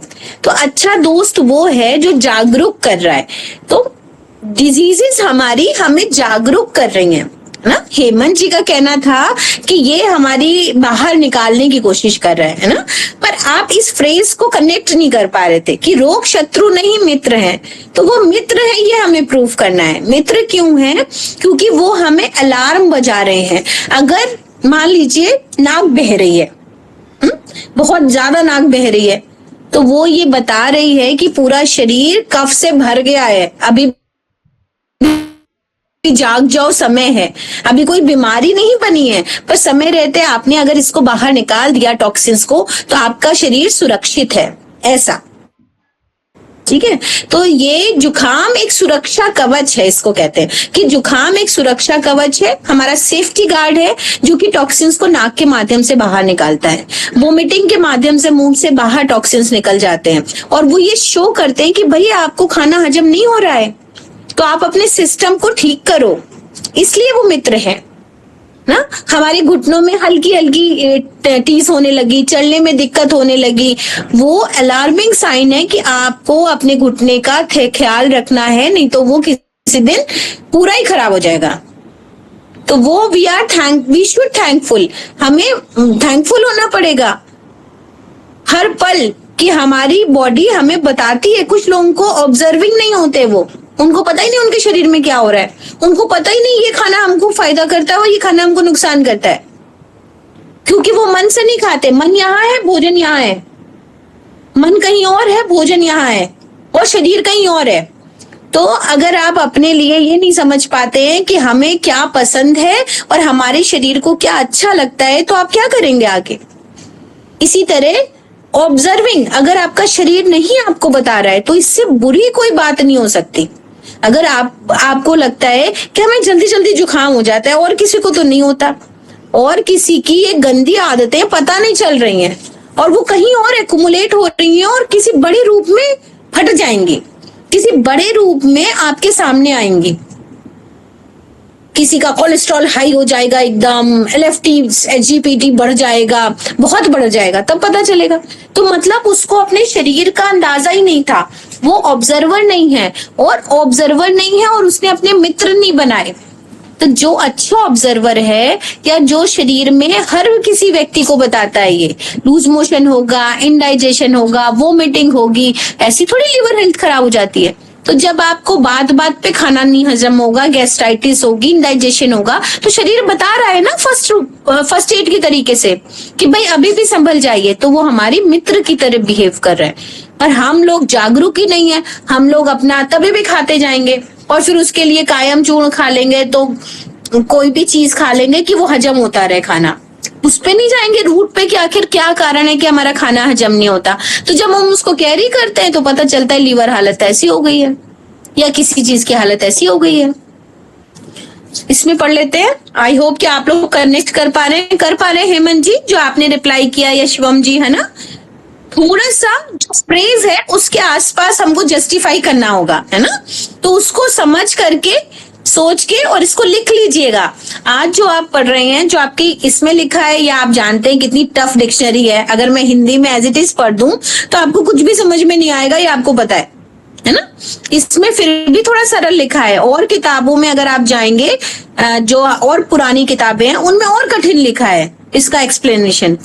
तो अच्छा दोस्त वो है जो जागरूक कर रहा है। तो डिजीजेस हमारी हमें जागरूक कर रही हैं ना। हेमंत जी का कहना था कि ये हमारी बाहर निकालने की कोशिश कर रहे हैं ना, पर आप इस फ्रेज को कनेक्ट नहीं कर पा रहे थे कि रोग शत्रु नहीं मित्र हैं। तो वो मित्र है, ये हमें प्रूफ करना है। मित्र क्यों है? क्योंकि वो हमें अलार्म बजा रहे हैं। अगर मान लीजिए नाक बह रही है, बहुत ज्यादा नाक बह रही है, तो वो ये बता रही है कि पूरा शरीर कफ से भर गया है, अभी जाग जाओ, समय है। अभी कोई बीमारी नहीं बनी है, पर समय रहते आपने अगर इसको बाहर निकाल दिया टॉक्सिन्स को, तो आपका शरीर सुरक्षित है, ऐसा। ठीक है, तो ये जुखाम एक सुरक्षा कवच है, इसको कहते हैं कि जुखाम एक सुरक्षा कवच है, हमारा सेफ्टी गार्ड है, जो कि टॉक्सिन्स को नाक के माध्यम से बाहर निकालता है। वोमिटिंग के माध्यम से मुंह से बाहर टॉक्सिन्स निकल जाते हैं, और वो ये शो करते हैं कि भाई आपको खाना हजम नहीं हो रहा है, तो आप अपने सिस्टम को ठीक करो। इसलिए वो मित्र है ना। हमारे घुटनों में हल्की हल्की टीस होने लगी, चलने में दिक्कत होने लगी, वो अलार्मिंग साइन है कि आपको अपने घुटने का ख्याल रखना है, नहीं तो वो किसी दिन पूरा ही खराब हो जाएगा। तो वो वी शुड थैंकफुल, हमें थैंकफुल होना पड़ेगा हर पल कि हमारी बॉडी हमें बताती है। कुछ लोगों को ऑब्जर्विंग नहीं होते, वो उनको पता ही नहीं उनके शरीर में क्या हो रहा है, उनको पता ही नहीं ये खाना हमको फायदा करता है और ये खाना हमको नुकसान करता है, क्योंकि वो मन से नहीं खाते। मन यहाँ है, भोजन यहाँ है, मन कहीं और है, भोजन यहाँ है, और शरीर कहीं और है। तो अगर आप अपने लिए ये नहीं समझ पाते हैं कि हमें क्या पसंद है और हमारे शरीर को क्या अच्छा लगता है, तो आप क्या करेंगे आगे। इसी तरह ऑब्जर्विंग, अगर आपका शरीर नहीं आपको बता रहा है, तो इससे बुरी कोई बात नहीं हो सकती। अगर आपको लगता है कि हमें जल्दी जल्दी जुकाम हो जाता है और किसी को तो नहीं होता, और किसी की ये गंदी आदतें पता नहीं चल रही हैं और वो कहीं और एक्युमुलेट हो रही हैं और किसी बड़े रूप में फट जाएंगी, किसी बड़े रूप में आपके सामने आएंगी। किसी का कोलेस्ट्रॉल हाई हो जाएगा, एकदम एलएफटी एसजीपीटी बढ़ जाएगा, बहुत बढ़ जाएगा, तब पता चलेगा। तो मतलब उसको अपने शरीर का अंदाजा ही नहीं था, वो ऑब्जर्वर नहीं है, और उसने अपने मित्र नहीं बनाए। तो जो अच्छा ऑब्जर्वर है, या जो शरीर में हर किसी व्यक्ति को बताता है ये लूज मोशन होगा, इनडाइजेशन होगा, वोमिटिंग होगी, ऐसी थोड़ी लिवर हेल्थ खराब हो जाती है। तो जब आपको बात बात पे खाना नहीं हजम होगा, गैस्ट्राइटिस होगी, इंडाइजेशन होगा, तो शरीर बता रहा है ना फर्स्ट एड के तरीके से कि भाई अभी भी संभल जाइए। तो वो हमारी मित्र की तरह बिहेव कर रहे हैं, पर हम लोग जागरूक ही नहीं है। हम लोग अपना तभी भी खाते जाएंगे और फिर उसके लिए कायम चूर्ण खा लेंगे, तो कोई भी चीज खा लेंगे कि वो हजम होता रहे खाना। उस पे नहीं जाएंगे, रूट पे कि आखिर क्या कारण है कि हमारा खाना हजम नहीं होता। तो जब हम उसको कैरी करते हैं तो पता चलता है लीवर हालत ऐसी हो गई है या किसी चीज की हालत ऐसी हो गई है। इसमें पढ़ लेते हैं। आई होप कि आप लोग कनेक्ट कर पा रहे हैं हेमंत जी, जो आपने रिप्लाई किया, या शिवम जी, है ना। थोड़ा सा जो फ्रेज है उसके आसपास हमको जस्टिफाई करना होगा, है ना। तो उसको समझ करके, सोच के, और इसको लिख लीजिएगा। आज जो आप पढ़ रहे हैं, जो आपकी इसमें लिखा है, या आप जानते हैं कितनी टफ डिक्शनरी है, अगर मैं हिंदी में एज इट इज पढ़ दूं तो आपको कुछ भी समझ में नहीं आएगा, ये आपको पता है ना। इसमें फिर भी थोड़ा सरल लिखा है, और किताबों में अगर आप जाएंगे, जो और पुरानी किताबें हैं उनमें और कठिन लिखा है इसका एक्सप्लेनेशन।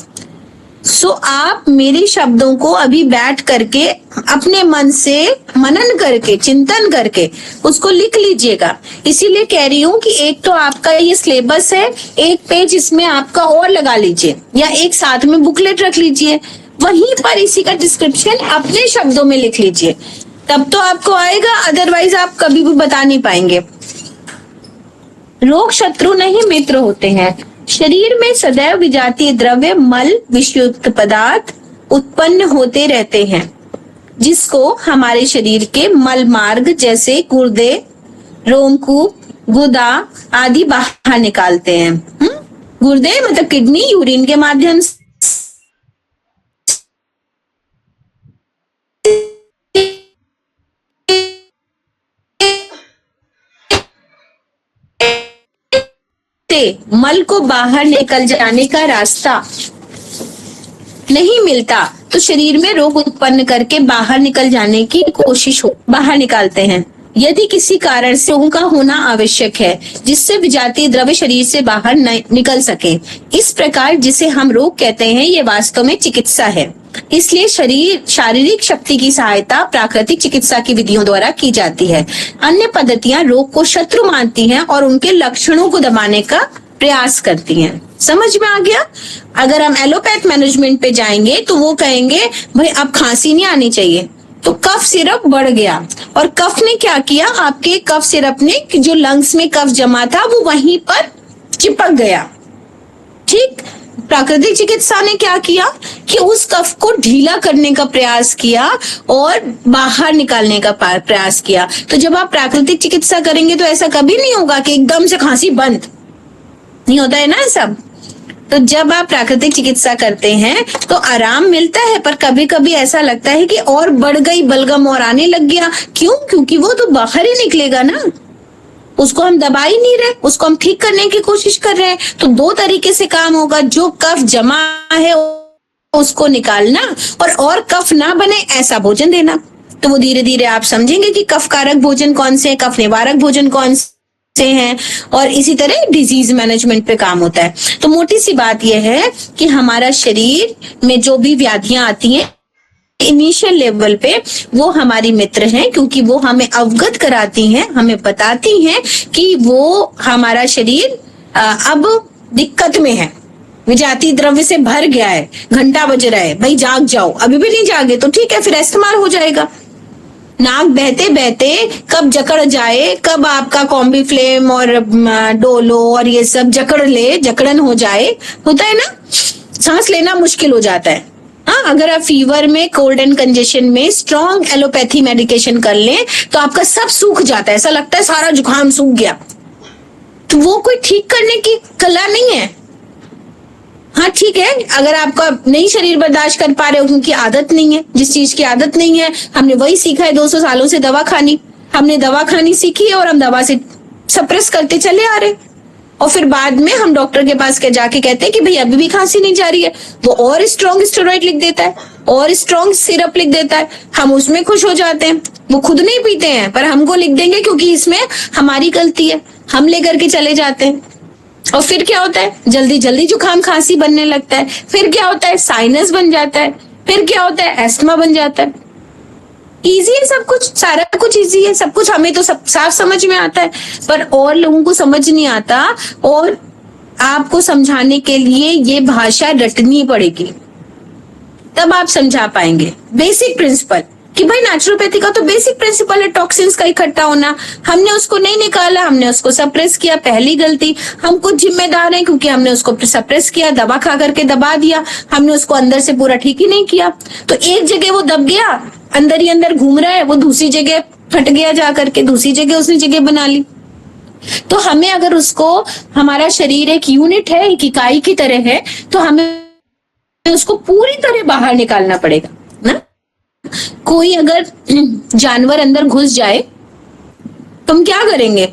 सो आप मेरे शब्दों को अभी बैठ करके अपने मन से मनन करके, चिंतन करके उसको लिख लीजिएगा। इसीलिए कह रही हूं कि एक तो आपका ये सिलेबस है, एक पेज इसमें आपका और लगा लीजिए, या एक साथ में बुकलेट रख लीजिए, वहीं पर इसी का डिस्क्रिप्शन अपने शब्दों में लिख लीजिए, तब तो आपको आएगा, अदरवाइज आप कभी भी बता नहीं पाएंगे। रोग शत्रु नहीं मित्र होते हैं। शरीर में सदैव विजातीय द्रव्य, मल, विषयुक्त पदार्थ उत्पन्न होते रहते हैं, जिसको हमारे शरीर के मल मार्ग जैसे गुर्दे, रोमकूप, गुदा आदि बाहर निकालते हैं। गुर्दे मतलब किडनी, यूरिन के माध्यम से मल को बाहर निकल जाने का रास्ता नहीं मिलता तो शरीर में रोग उत्पन्न करके बाहर निकल जाने की कोशिश बाहर निकालते हैं। यदि किसी कारण से रोग का होना आवश्यक है जिससे विजातीय द्रव्य शरीर से बाहर निकल सके, इस प्रकार जिसे हम रोग कहते हैं, ये वास्तव में चिकित्सा है। इसलिए शारीरिक शक्ति की सहायता प्राकृतिक चिकित्सा की विधियों द्वारा की जाती है। अन्य पद्धतियां रोग को शत्रु मानती हैं और उनके लक्षणों को दबाने का प्रयास करती हैं। समझ में आ गया? अगर हम एलोपैथ मैनेजमेंट पे जाएंगे तो वो कहेंगे भाई अब खांसी नहीं आनी चाहिए, तो कफ सिरप बढ़ गया, और कफ ने क्या किया, आपके कफ सिरप ने जो लंग्स में कफ जमा था वो वहीं पर चिपक गया। ठीक, प्राकृतिक चिकित्सा ने क्या किया कि उस कफ को ढीला करने का प्रयास किया और बाहर निकालने का प्रयास किया। तो जब आप प्राकृतिक चिकित्सा करेंगे तो ऐसा कभी नहीं होगा कि एकदम से खांसी बंद, नहीं होता है ना सब। तो जब आप प्राकृतिक चिकित्सा करते हैं तो आराम मिलता है, पर कभी कभी ऐसा लगता है कि और बढ़ गई, बलगम और आने लग गया। क्यों? क्योंकि वो तो बाहर ही निकलेगा ना, उसको हम दबा ही नहीं रहे, उसको हम ठीक करने की कोशिश कर रहे हैं। तो दो तरीके से काम होगा, जो कफ जमा है उसको निकालना, और कफ ना बने ऐसा भोजन देना। तो वो धीरे धीरे आप समझेंगे कि कफ कारक भोजन कौन से हैं, कफ निवारक भोजन कौन से हैं, और इसी तरह डिजीज मैनेजमेंट पे काम होता है। तो मोटी सी बात यह है कि हमारा शरीर में जो भी व्याधियां आती हैं इनिशियल लेवल पे, वो हमारी मित्र हैं, क्योंकि वो हमें अवगत कराती हैं, हमें बताती हैं कि वो हमारा शरीर अब दिक्कत में है, विजातीय द्रव्य से भर गया है, घंटा बज रहा है, भाई जाग जाओ। अभी भी नहीं जागे तो ठीक है, फिर इस्तेमाल हो जाएगा। नाक बहते बहते कब जकड़ जाए, कब आपका कॉम्बी फ्लेम और डोलो और ये सब जकड़न हो जाए, होता है ना, सांस लेना मुश्किल हो जाता है। हाँ, अगर आप फीवर में, कोल्ड एंड कंजेशन में स्ट्रॉन्ग एलोपैथी मेडिकेशन कर लें तो आपका सब सूख जाता है, ऐसा लगता है सारा जुकाम सूख गया। तो वो कोई ठीक करने की कला नहीं है। हाँ ठीक है, अगर आपका नहीं शरीर बर्दाश्त कर पा रहे हो क्योंकि आदत नहीं है, जिस चीज की आदत नहीं है, हमने वही सीखा है 200 सालों से, दवा खानी, हमने दवा खानी सीखी है और हम दवा से सप्रेस करते चले आ रहे, और फिर बाद में हम डॉक्टर के पास जाके कहते हैं कि भाई अभी भी खांसी नहीं जा रही है, वो और स्ट्रॉन्ग स्टेरॉइड लिख देता है और स्ट्रॉन्ग सिरप लिख देता है, हम उसमें खुश हो जाते हैं। वो खुद नहीं पीते हैं पर हमको लिख देंगे क्योंकि इसमें हमारी गलती है, हम लेकर के चले जाते हैं। और फिर क्या होता है, जल्दी जल्दी जुकाम खांसी बनने लगता है, फिर क्या होता है, साइनस बन जाता है, फिर क्या होता है, एस्थमा बन जाता है। इजी है सब कुछ, सारा कुछ इजी है, सब कुछ हमें तो सब साफ समझ में आता है, पर और लोगों को समझ नहीं आता, और आपको समझाने के लिए ये भाषा रटनी पड़ेगी, तब आप समझा पाएंगे बेसिक प्रिंसिपल कि भाई नेचुरोपैथी का तो बेसिक प्रिंसिपल है टॉक्सिन्स का इकट्ठा होना, हमने उसको नहीं निकाला, हमने उसको सप्रेस किया, पहली गलती। हम कुछ जिम्मेदार हैं क्योंकि हमने उसको सप्रेस किया, दवा खा करके दबा दिया, हमने उसको अंदर से पूरा ठीक ही नहीं किया। तो एक जगह वो दब गया, अंदर ही अंदर घूम रहा है, वो दूसरी जगह फट गया, जा करके दूसरी जगह उसने जगह बना ली। तो हमें अगर उसको, हमारा शरीर एक यूनिट है, एक इकाई की तरह है, तो हमें उसको पूरी तरह बाहर निकालना पड़ेगा ना। कोई अगर जानवर अंदर घुस जाए तो हम क्या करेंगे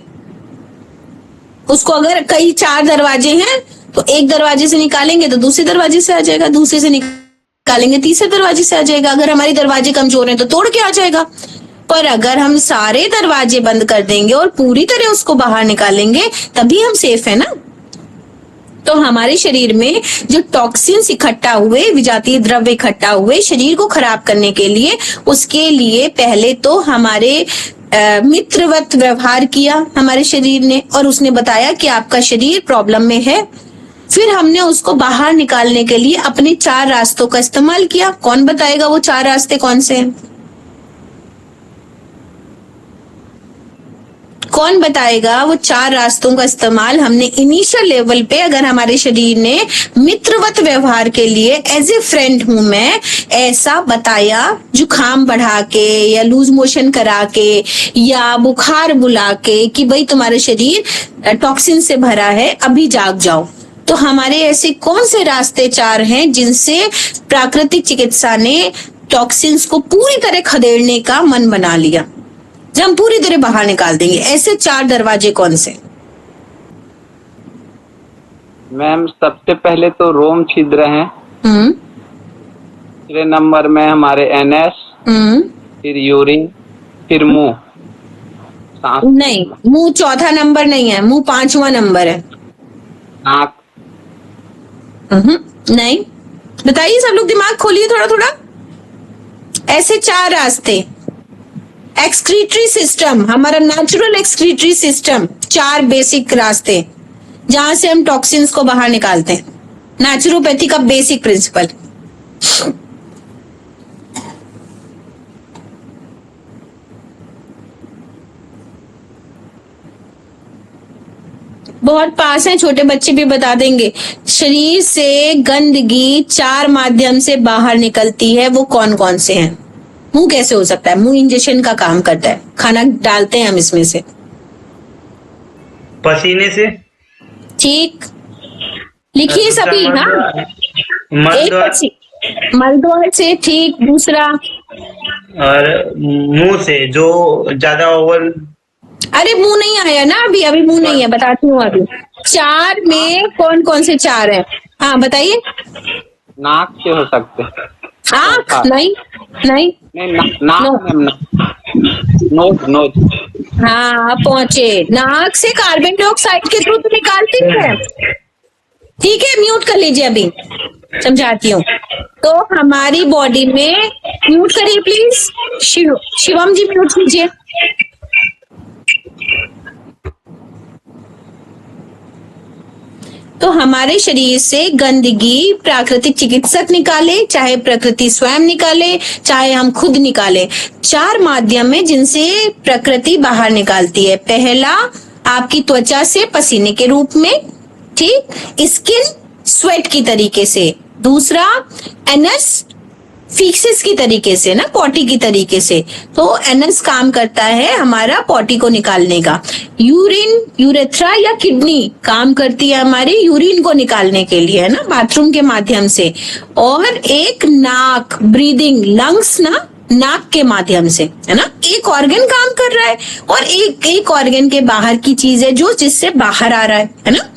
उसको? अगर कई 4 दरवाजे हैं तो एक दरवाजे से निकालेंगे तो दूसरे दरवाजे से आ जाएगा, दूसरे से निकालेंगे तीसरे दरवाजे से आ जाएगा। अगर हमारे दरवाजे कमजोर हैं तो तोड़ के आ जाएगा। पर अगर हम सारे दरवाजे बंद कर देंगे और पूरी तरह उसको बाहर निकालेंगे तभी हम सेफ है ना। तो हमारे शरीर में जो टॉक्सिन्स इकट्ठा हुए, विजातीय द्रव्य इकट्ठा हुए शरीर को खराब करने के लिए, उसके लिए पहले तो हमारे मित्रवत व्यवहार किया हमारे शरीर ने, और उसने बताया कि आपका शरीर प्रॉब्लम में है। फिर हमने उसको बाहर निकालने के लिए अपने 4 रास्तों का इस्तेमाल किया। कौन बताएगा वो 4 रास्ते कौन से हैं? कौन बताएगा वो 4 रास्तों का इस्तेमाल हमने इनिशियल लेवल पे, अगर हमारे शरीर ने मित्रवत व्यवहार के लिए एज ए फ्रेंड हूं मैं ऐसा बताया, जुकाम बढ़ा के या लूज मोशन करा के या बुखार बुला के कि भाई तुम्हारा शरीर टॉक्सिन से भरा है, अभी जाग जाओ। तो हमारे ऐसे कौन से रास्ते 4 हैं जिनसे प्राकृतिक चिकित्सा ने टॉक्सिन्स को पूरी तरह खदेड़ने का मन बना लिया, जब हम पूरी तरह बाहर निकाल देंगे? ऐसे 4 दरवाजे कौन से? मैम सबसे पहले तो रोम छिद्र हैं, दूसरे नंबर में हमारे एनएस, फिर यूरिन, फिर मुंह। नहीं, मुंह चौथा नंबर नहीं है, मुंह 5वां नंबर है। नाक नहीं, बताइए सब लोग, दिमाग खोलिए थोड़ा थोड़ा। ऐसे 4 रास्ते, एक्सक्रीटरी सिस्टम, हमारा नेचुरल एक्सक्रीटरी सिस्टम, 4 बेसिक रास्ते जहां से हम टॉक्सिन्स को बाहर निकालते हैं। नेचुरोपैथी का बेसिक प्रिंसिपल। बहुत पास है, छोटे बच्चे भी बता देंगे। शरीर से गंदगी 4 माध्यम से बाहर निकलती है, वो कौन कौन से हैं? मुंह कैसे हो सकता है? मुंह इंजेक्शन का काम करता है, खाना डालते हैं हम इसमें से। पसीने से। ठीक, लिखिए सभी। हाँ, एक मलद्वार से, ठीक। दूसरा, और मुंह से जो ज्यादा ओवर। अरे मुंह नहीं आया ना अभी, अभी मुंह नहीं है, बताती हूँ अभी। 4 में कौन कौन से 4 हैं? हाँ बताइए। नाक से हो सकते हैं। आँख? नहीं नहीं, नोज नोज। हाँ पहुंचे। नाक से कार्बन डाइऑक्साइड के थ्रू तो निकालती है। ठीक है, म्यूट कर लीजिए, अभी समझाती हूँ। तो हमारी बॉडी में, म्यूट करिए प्लीज, शिवम जी म्यूट कीजिए। तो हमारे शरीर से गंदगी प्राकृतिक चिकित्सक निकाले, चाहे प्रकृति स्वयं निकाले, चाहे हम खुद निकाले, 4 माध्यम है जिनसे प्रकृति बाहर निकालती है। पहला, आपकी त्वचा से पसीने के रूप में, ठीक, स्किन स्वेट की तरीके से। दूसरा, एनस फीसेस की तरीके से ना, पॉटी की तरीके से। तो एनस काम करता है हमारा पॉटी को निकालने का। यूरिन, यूरेथ्रा या किडनी काम करती है हमारी यूरिन को निकालने के लिए, है ना, बाथरूम के माध्यम से। और एक नाक, ब्रीदिंग, लंग्स ना, नाक के माध्यम से, है ना। एक ऑर्गन काम कर रहा है और एक ऑर्गन के बाहर की चीज है जो जिससे बाहर आ रहा है ना।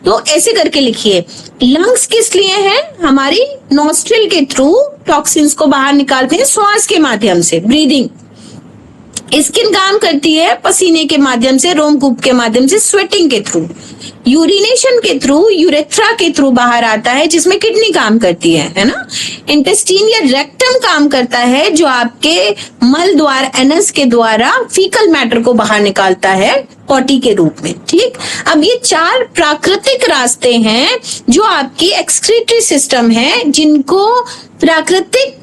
तो ऐसे करके लिखिए। लंग्स किस लिए है? हमारी नॉस्ट्रिल के थ्रू टॉक्सिन्स को बाहर निकालते हैं, श्वास के माध्यम से, ब्रीदिंग। स्किन काम करती है पसीने के माध्यम से, रोमकूप के माध्यम से, स्वेटिंग के थ्रू। यूरिनेशन के थ्रू, यूरेथ्रा के थ्रू बाहर आता है, जिसमें किडनी काम करती है ना। इंटेस्टीन या रेक्टम काम करता है, जो आपके मल द्वार, एनस के द्वारा फीकल मैटर को बाहर निकालता है पॉटी के रूप में। ठीक, अब ये 4 प्राकृतिक रास्ते हैं जो आपकी एक्सक्रीटरी सिस्टम है, जिनको प्राकृतिक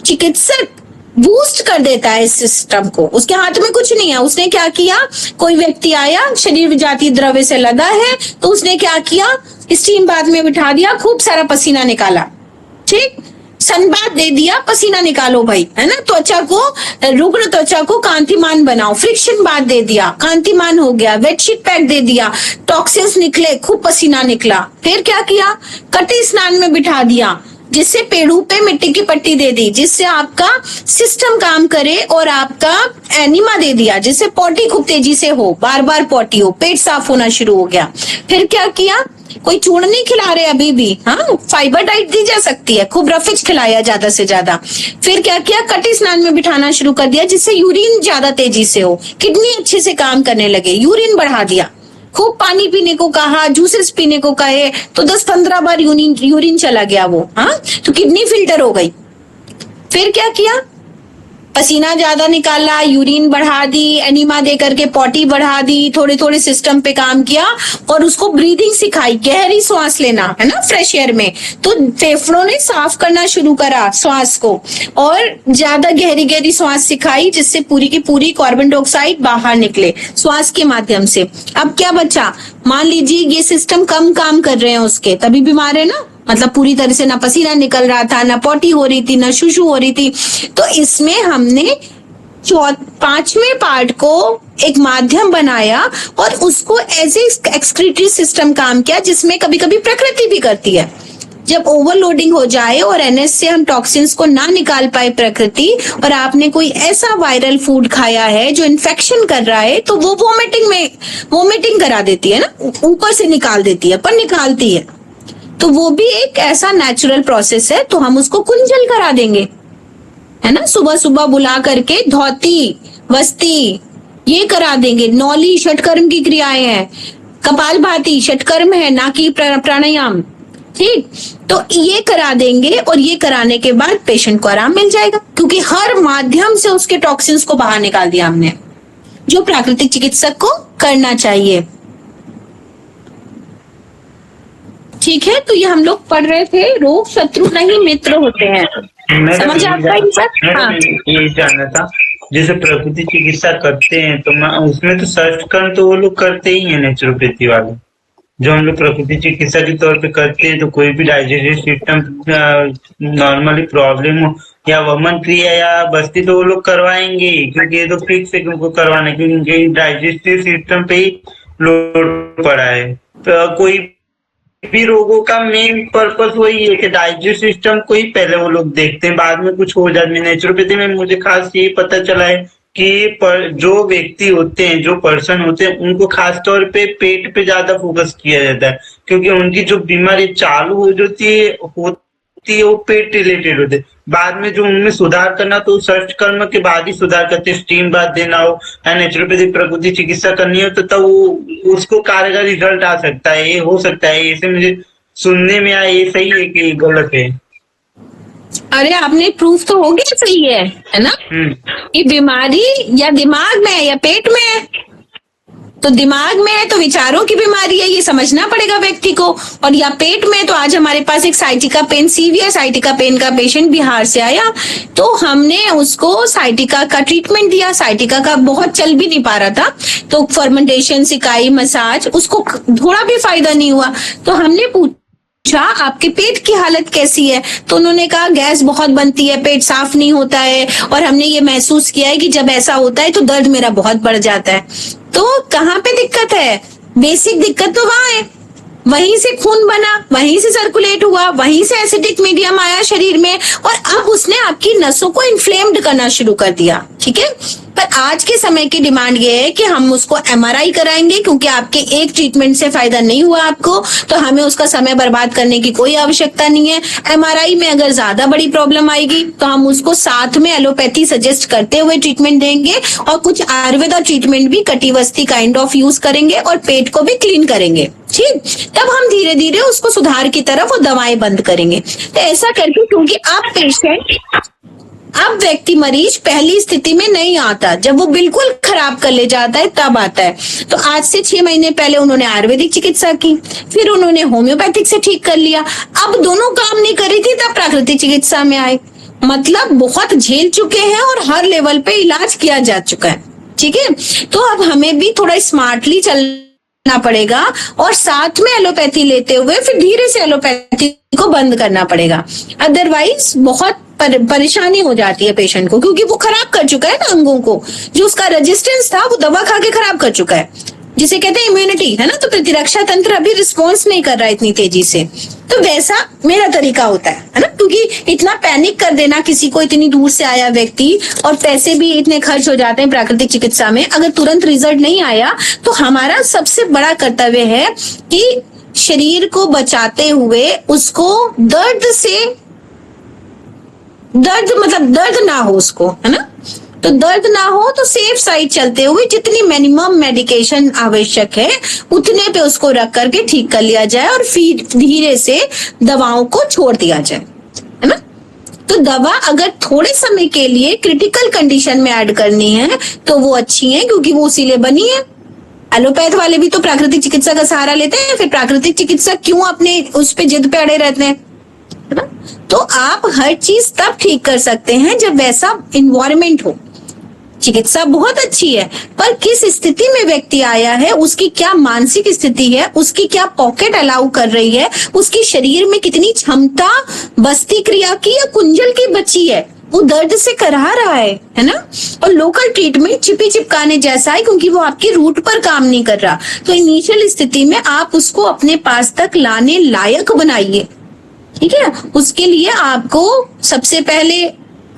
चिकित्सक बूस्ट कर देता है इस सिस्टम को। उसके हाथ में कुछ नहीं है। उसने क्या किया, कोई व्यक्ति आया, शरीर विजातीय द्रव्य से लदा है, तो उसने क्या किया, स्टीम बाथ में बिठा दिया, खूब सारा पसीना निकाला, ठीक, सनबाथ दे दिया, पसीना निकालो भाई, है ना, त्वचा को, रुग्ण त्वचा को कांतिमान बनाओ, फ्रिक्शन बाथ दे दिया, कांतिमान हो गया, बेडशीट पैक दे दिया, टॉक्सिन्स निकले, खूब पसीना निकला। फिर क्या किया, कटी स्नान में बिठा दिया, जिससे पेड़ों पे मिट्टी की पट्टी दे दी, जिससे आपका सिस्टम काम करे, और आपका एनिमा दे दिया, जिससे पॉटी खूब तेजी से हो, बार बार पॉटी हो, पेट साफ होना शुरू हो गया। फिर क्या किया, कोई चूर्ण नहीं खिला रहे अभी भी, हाँ, फाइबर डाइट दी जा सकती है, खूब रफिज खिलाया ज्यादा से ज्यादा। फिर क्या किया, कटी स्नान में बिठाना शुरू कर दिया, जिससे यूरिन ज्यादा तेजी से हो, किडनी अच्छे से काम करने लगे, यूरिन बढ़ा दिया, खूब पानी पीने को कहा, जूसेस पीने को कहे, तो 10-15 बार यूरिन चला गया वो, हाँ, तो किडनी फिल्टर हो गई। फिर क्या किया, पसीना ज्यादा निकाला, यूरिन बढ़ा दी, एनिमा दे करके पॉटी बढ़ा दी, थोड़े थोड़े सिस्टम पे काम किया, और उसको ब्रीदिंग सिखाई, गहरी सांस लेना, है ना, फ्रेश एयर में, तो फेफड़ों ने साफ करना शुरू करा श्वास को, और ज्यादा गहरी गहरी श्वास सिखाई, जिससे पूरी की पूरी कार्बन डाइऑक्साइड बाहर निकले श्वास के माध्यम से। अब क्या बचा, मान लीजिए ये सिस्टम कम काम कर रहे हैं उसके, तभी बीमार है ना, मतलब पूरी तरह से ना पसीना निकल रहा था, ना पॉटी हो रही थी, ना शुशु हो रही थी। तो इसमें हमने 5वें पार्ट को एक माध्यम बनाया, और उसको एज एक्सक्रीटरी सिस्टम काम किया, जिसमें कभी कभी प्रकृति भी करती है। जब ओवरलोडिंग हो जाए और एनएस से हम टॉक्सिन्स को ना निकाल पाए प्रकृति, और आपने कोई ऐसा वायरल फूड खाया है जो इन्फेक्शन कर रहा है, तो वो वोमिटिंग करा देती है ना, ऊपर से निकाल देती है, पर निकालती है, तो वो भी एक ऐसा नेचुरल प्रोसेस है। तो हम उसको कुंजल करा देंगे, है ना, सुबह सुबह बुला करके धौती वस्ती ये करा देंगे। नौली षटकर्म की क्रियाएं हैं, कपालभाति षटकर्म है, ना कि प्राणायाम, ठीक, तो ये करा देंगे, और ये कराने के बाद पेशेंट को आराम मिल जाएगा, क्योंकि हर माध्यम से उसके टॉक्सिन्स को बाहर निकाल दिया हमने, जो प्राकृतिक चिकित्सक को करना चाहिए। ठीक है, तो ये हम लोग पढ़ रहे थे, रोग शत्रु नहीं मित्र होते हैं। समझ आपका ये सर? हाँ, ये जानना था, जैसे प्रकृति चिकित्सा करते हैं तो उसमें तो सर्च कर तो वो लोग करते ही है नेचुरोपैथी वाले, जो हम लोग प्रकृति चिकित्सा के तौर पे करते हैं। तो कोई भी डाइजेस्टिव सिस्टम नॉर्मली प्रॉब्लम हो या वमन क्रिया या बस्ती, तो वो लोग करवाएंगे, क्योंकि ये तो फिक्स है कि उनको करवाना, क्योंकि डाइजेस्टिव सिस्टम पे ही लोड पड़ा है। तो कोई भी रोगों का मेन पर्पस वही है कि डाइजेस्टिव सिस्टम को ही पहले वो लोग देखते हैं, बाद में कुछ हो जाते हैं। नेचुरोपैथी में मुझे खास ये पता चला है कि जो व्यक्ति होते हैं, जो पर्सन होते हैं, उनको खास तौर पे पेट पे ज्यादा फोकस किया जाता है, क्योंकि उनकी जो बीमारी चालू हो जाती है वो पेट रिलेटेड होते हैं। बाद में जो उनमें सुधार करना, तो सर्च कर्म के बाद ही सुधार करते, स्टीम बाथ देना हो या नेचुरोपैथी प्रकृति चिकित्सा करनी हो, तो तब वो उसको कारगर रिजल्ट आ सकता है। ये हो सकता है, ऐसे मुझे सुनने में आया, ये सही है कि गलत है? अरे आपने प्रूफ तो हो गया सही है ना? ये बीमारी या दिमाग में है या पेट में है? तो दिमाग में है तो विचारों की बीमारी है, ये समझना पड़ेगा व्यक्ति को। और या पेट में, तो आज हमारे पास एक sciatica pain, severe sciatica pain का पेशेंट बिहार से आया, तो हमने उसको साइटिका का ट्रीटमेंट दिया। साइटिका का बहुत चल भी नहीं पा रहा था, तो फर्मेंटेशन, सिकाई, मसाज, उसको थोड़ा भी फायदा नहीं हुआ। तो हमने पूछा आपके पेट की हालत कैसी है, तो उन्होंने कहा गैस बहुत बनती है, पेट साफ नहीं होता है, और हमने ये महसूस किया है कि जब ऐसा होता है तो दर्द मेरा बहुत बढ़ जाता है। तो कहाँ पे दिक्कत है? बेसिक दिक्कत तो वहां है, वहीं से खून बना, वहीं से सर्कुलेट हुआ, वहीं से एसिडिक मीडियम आया शरीर में, और अब उसने आपकी नसों को इन्फ्लेम्ड करना शुरू कर दिया। ठीक है, पर आज के समय की डिमांड ये है कि हम उसको एमआरआई कराएंगे, क्योंकि आपके एक ट्रीटमेंट से फायदा नहीं हुआ आपको, तो हमें उसका समय बर्बाद करने की कोई आवश्यकता नहीं है। एमआरआई में अगर ज्यादा बड़ी प्रॉब्लम आएगी तो हम उसको साथ में एलोपैथी सजेस्ट करते हुए ट्रीटमेंट देंगे, और कुछ आयुर्वेदा ट्रीटमेंट भी कटिवस्ती काइंड ऑफ यूज करेंगे, और पेट को भी क्लीन करेंगे। ठीक, तब हम धीरे धीरे उसको सुधार की तरफ वो दवाएं बंद करेंगे। तो ऐसा करके, क्योंकि अब व्यक्ति मरीज पहली स्थिति में नहीं आता, जब वो बिल्कुल खराब कर ले जाता है तब आता है। तो आज से 6 महीने पहले उन्होंने आयुर्वेदिक चिकित्सा की, फिर उन्होंने होम्योपैथिक से ठीक कर लिया। अब दोनों काम नहीं करी थी, तब प्राकृतिक चिकित्सा में आए। मतलब बहुत झेल चुके हैं और हर लेवल पे इलाज किया जा चुका है। ठीक है, तो अब हमें भी थोड़ा स्मार्टली चलना पड़ेगा और साथ में एलोपैथी लेते हुए फिर धीरे से एलोपैथी को बंद करना पड़ेगा। अदरवाइज बहुत परेशानी हो जाती है पेशेंट को, क्योंकि वो खराब कर चुका है ना अंगों को। जो उसका रेजिस्टेंस था वो दवा खा के खराब कर चुका है, जिसे कहते हैं इम्यूनिटी, है ना। तो प्रतिरक्षा तंत्र अभी रिस्पॉन्स नहीं कर रहा है इतनी तेजी से। तो वैसा मेरा तरीका होता है ना, क्योंकि इतना पैनिक कर देना किसी को, इतनी दूर से आया व्यक्ति और पैसे भी इतने खर्च हो जाते हैं प्राकृतिक चिकित्सा में, अगर तुरंत रिजल्ट नहीं आया तो हमारा सबसे बड़ा कर्तव्य है कि शरीर को बचाते हुए उसको दर्द ना हो उसको, है ना। तो दर्द ना हो तो सेफ साइड चलते हुए जितनी मिनिमम मेडिकेशन आवश्यक है उतने पे उसको रख करके ठीक कर लिया जाए और फिर धीरे से दवाओं को छोड़ दिया जाए, है ना। तो दवा अगर थोड़े समय के लिए क्रिटिकल कंडीशन में ऐड करनी है तो वो अच्छी है, क्योंकि वो उसी लिए बनी है। एलोपैथ वाले भी तो प्राकृतिक चिकित्सा का सहारा लेते हैं, फिर प्राकृतिक चिकित्सा क्यों अपने उस पे जिद पे अड़े रहते हैं, है ना। तो आप हर चीज तब ठीक कर सकते हैं जब वैसा इन्वायरमेंट हो। चिकित्सा बहुत अच्छी है, पर किस स्थिति में व्यक्ति आया है, उसकी क्या मानसिक स्थिति है, उसकी क्या पॉकेट अलाउ कर रही है, उसकी शरीर में कितनी क्षमता बस्ती क्रिया की या कुंजल की बची है, वो दर्द से करा रहा है ना। और लोकल ट्रीटमेंट चिपकाने जैसा है, क्योंकि वो आपकी रूट पर काम नहीं कर रहा। तो इनिशियल स्थिति में आप उसको अपने पास तक लाने लायक बनाइए, ठीक है। उसके लिए आपको सबसे पहले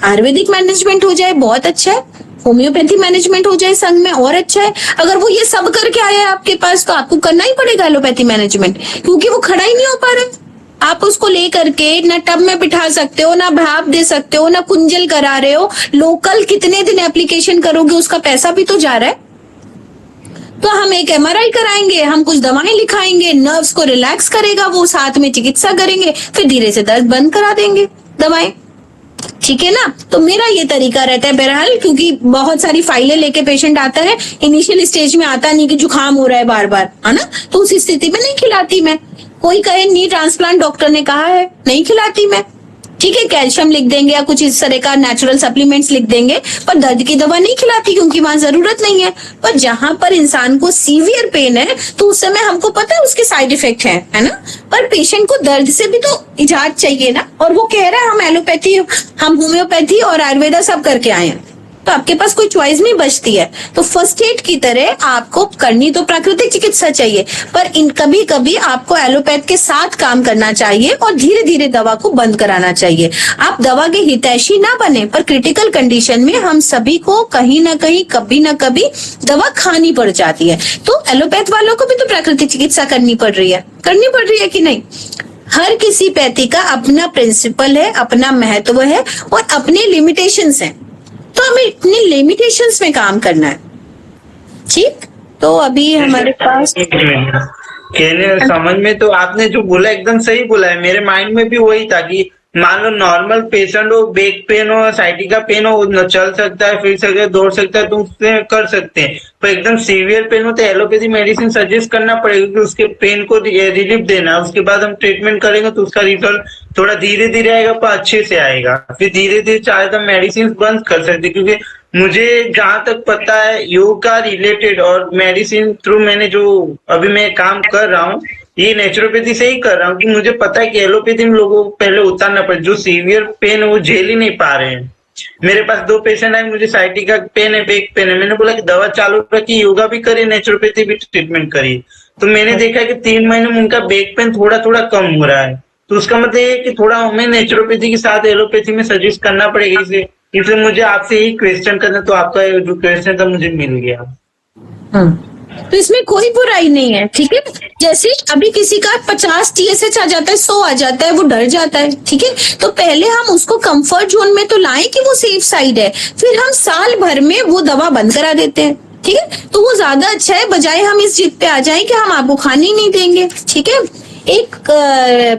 आयुर्वेदिक मैनेजमेंट हो जाए, बहुत अच्छा है। होम्योपैथी मैनेजमेंट हो जाए संघ में, और अच्छा है। अगर वो ये सब करके आया है आपके पास तो आपको करना ही पड़ेगा एलोपैथी मैनेजमेंट, क्योंकि वो खड़ा ही नहीं हो पा रहा। आप उसको ले करके ना टब में बिठा सकते हो, ना भाप दे सकते हो, ना कुंजल करा रहे हो। लोकल कितने दिन एप्लीकेशन करोगे, उसका पैसा भी तो जा रहा है। तो हम एक MRI कराएंगे, हम कुछ दवाएं लिखाएंगे, नर्व्स को रिलैक्स करेगा वो, साथ में चिकित्सा करेंगे, फिर धीरे से दर्द बंद करा देंगे दवाएं, ठीक है ना। तो मेरा ये तरीका रहता है बहरहाल, क्योंकि बहुत सारी फाइलें लेके पेशेंट आता है, इनिशियल स्टेज में आता नहीं कि जुकाम हो रहा है बार बार, है ना। तो उस स्थिति में नहीं खिलाती मैं। कोई कहे नी ट्रांसप्लांट डॉक्टर ने कहा है, नहीं खिलाती मैं, ठीक है। कैल्शियम लिख देंगे या कुछ इस तरह का नेचुरल सप्लीमेंट्स लिख देंगे, पर दर्द की दवा नहीं खिलाती, क्योंकि वहां जरूरत नहीं है। पर जहां पर इंसान को सीवियर पेन है तो उस समय हमको पता है उसके साइड इफेक्ट है ना। पर पेशेंट को दर्द से भी तो इजाज चाहिए ना, और वो कह रहा है हम एलोपैथी, हम होम्योपैथी और आयुर्वेदा सब करके आए हैं, तो आपके पास कोई चॉइस नहीं बचती है। तो फर्स्ट एड की तरह आपको करनी तो प्राकृतिक चिकित्सा चाहिए, पर इन कभी कभी आपको एलोपैथ के साथ काम करना चाहिए और धीरे धीरे दवा को बंद कराना चाहिए। आप दवा के हितैषी ना बने, पर क्रिटिकल कंडीशन में हम सभी को कहीं ना कहीं कभी ना कभी दवा खानी पड़ जाती है। तो एलोपैथ वालों को भी तो प्राकृतिक चिकित्सा करनी पड़ रही है कि नहीं। हर किसी पैथी का अपना प्रिंसिपल है, अपना महत्व है और अपने लिमिटेशंस हैं। तो हमें इतनी लिमिटेशंस में काम करना है, ठीक। तो अभी हमारे पास कहने समझ में तो आपने जो बोला एकदम सही बोला है। मेरे माइंड में भी वही था कि मान लो नॉर्मल पेशेंट हो, बैक पेन हो, साइटिका पेन हो, न चल सकता है, फिर सकता है, दौड़ सकता है, तो उससे कर सकते हैं। पर एकदम सीवियर पेन हो तो एलोपैथी मेडिसिन सजेस्ट करना पड़ेगा कि उसके पेन को रिलीफ देना। उसके बाद हम ट्रीटमेंट करेंगे तो उसका रिजल्ट थोड़ा धीरे धीरे आएगा पर अच्छे से आएगा। फिर धीरे धीरे चाहे तो मेडिसिन बंद कर सकते, क्योंकि मुझे जहां तक पता है योग का रिलेटेड और मेडिसिन थ्रू मैंने जो अभी मैं काम कर रहा हूँ ये नेचुरोपैथी से ही कर रहा हूँ, कि मुझे पता है कि एलोपैथी में लोगों को पहले उतारना पड़े, जो सीवियर पेन है वो झेल ही नहीं पा रहे हैं। मेरे पास 2 पेशेंट आए, मुझे साइटिका पेन है, बैक पेन है, मैंने बोला कि दवा चालू रखी, योगा भी करिए, नेचुरोपैथी भी ट्रीटमेंट करिए। तो मैंने देखा कि 3 महीने में उनका बैक पेन थोड़ा थोड़ा कम हो रहा है। तो उसका मतलब ये कि थोड़ा हमें नेचुरोपैथी के साथ एलोपैथी में सजेस्ट करना पड़ेगा। इसलिए मुझे आपसे यही क्वेश्चन करना, तो आपका जो क्वेश्चन था मुझे मिल गया। तो इसमें कोई बुराई नहीं है, ठीक है। जैसे अभी किसी का 50 TSH आ जाता है, 100 आ जाता है, वो डर जाता है, ठीक है। तो पहले हम उसको कंफर्ट जोन में तो लाएं कि वो सेफ साइड है, फिर हम साल भर में वो दवा बंद करा देते हैं, ठीक है। तो वो ज्यादा अच्छा है, बजाय हम इस जिद पे आ जाएं कि हम आपको खाने ही नहीं देंगे, ठीक है। एक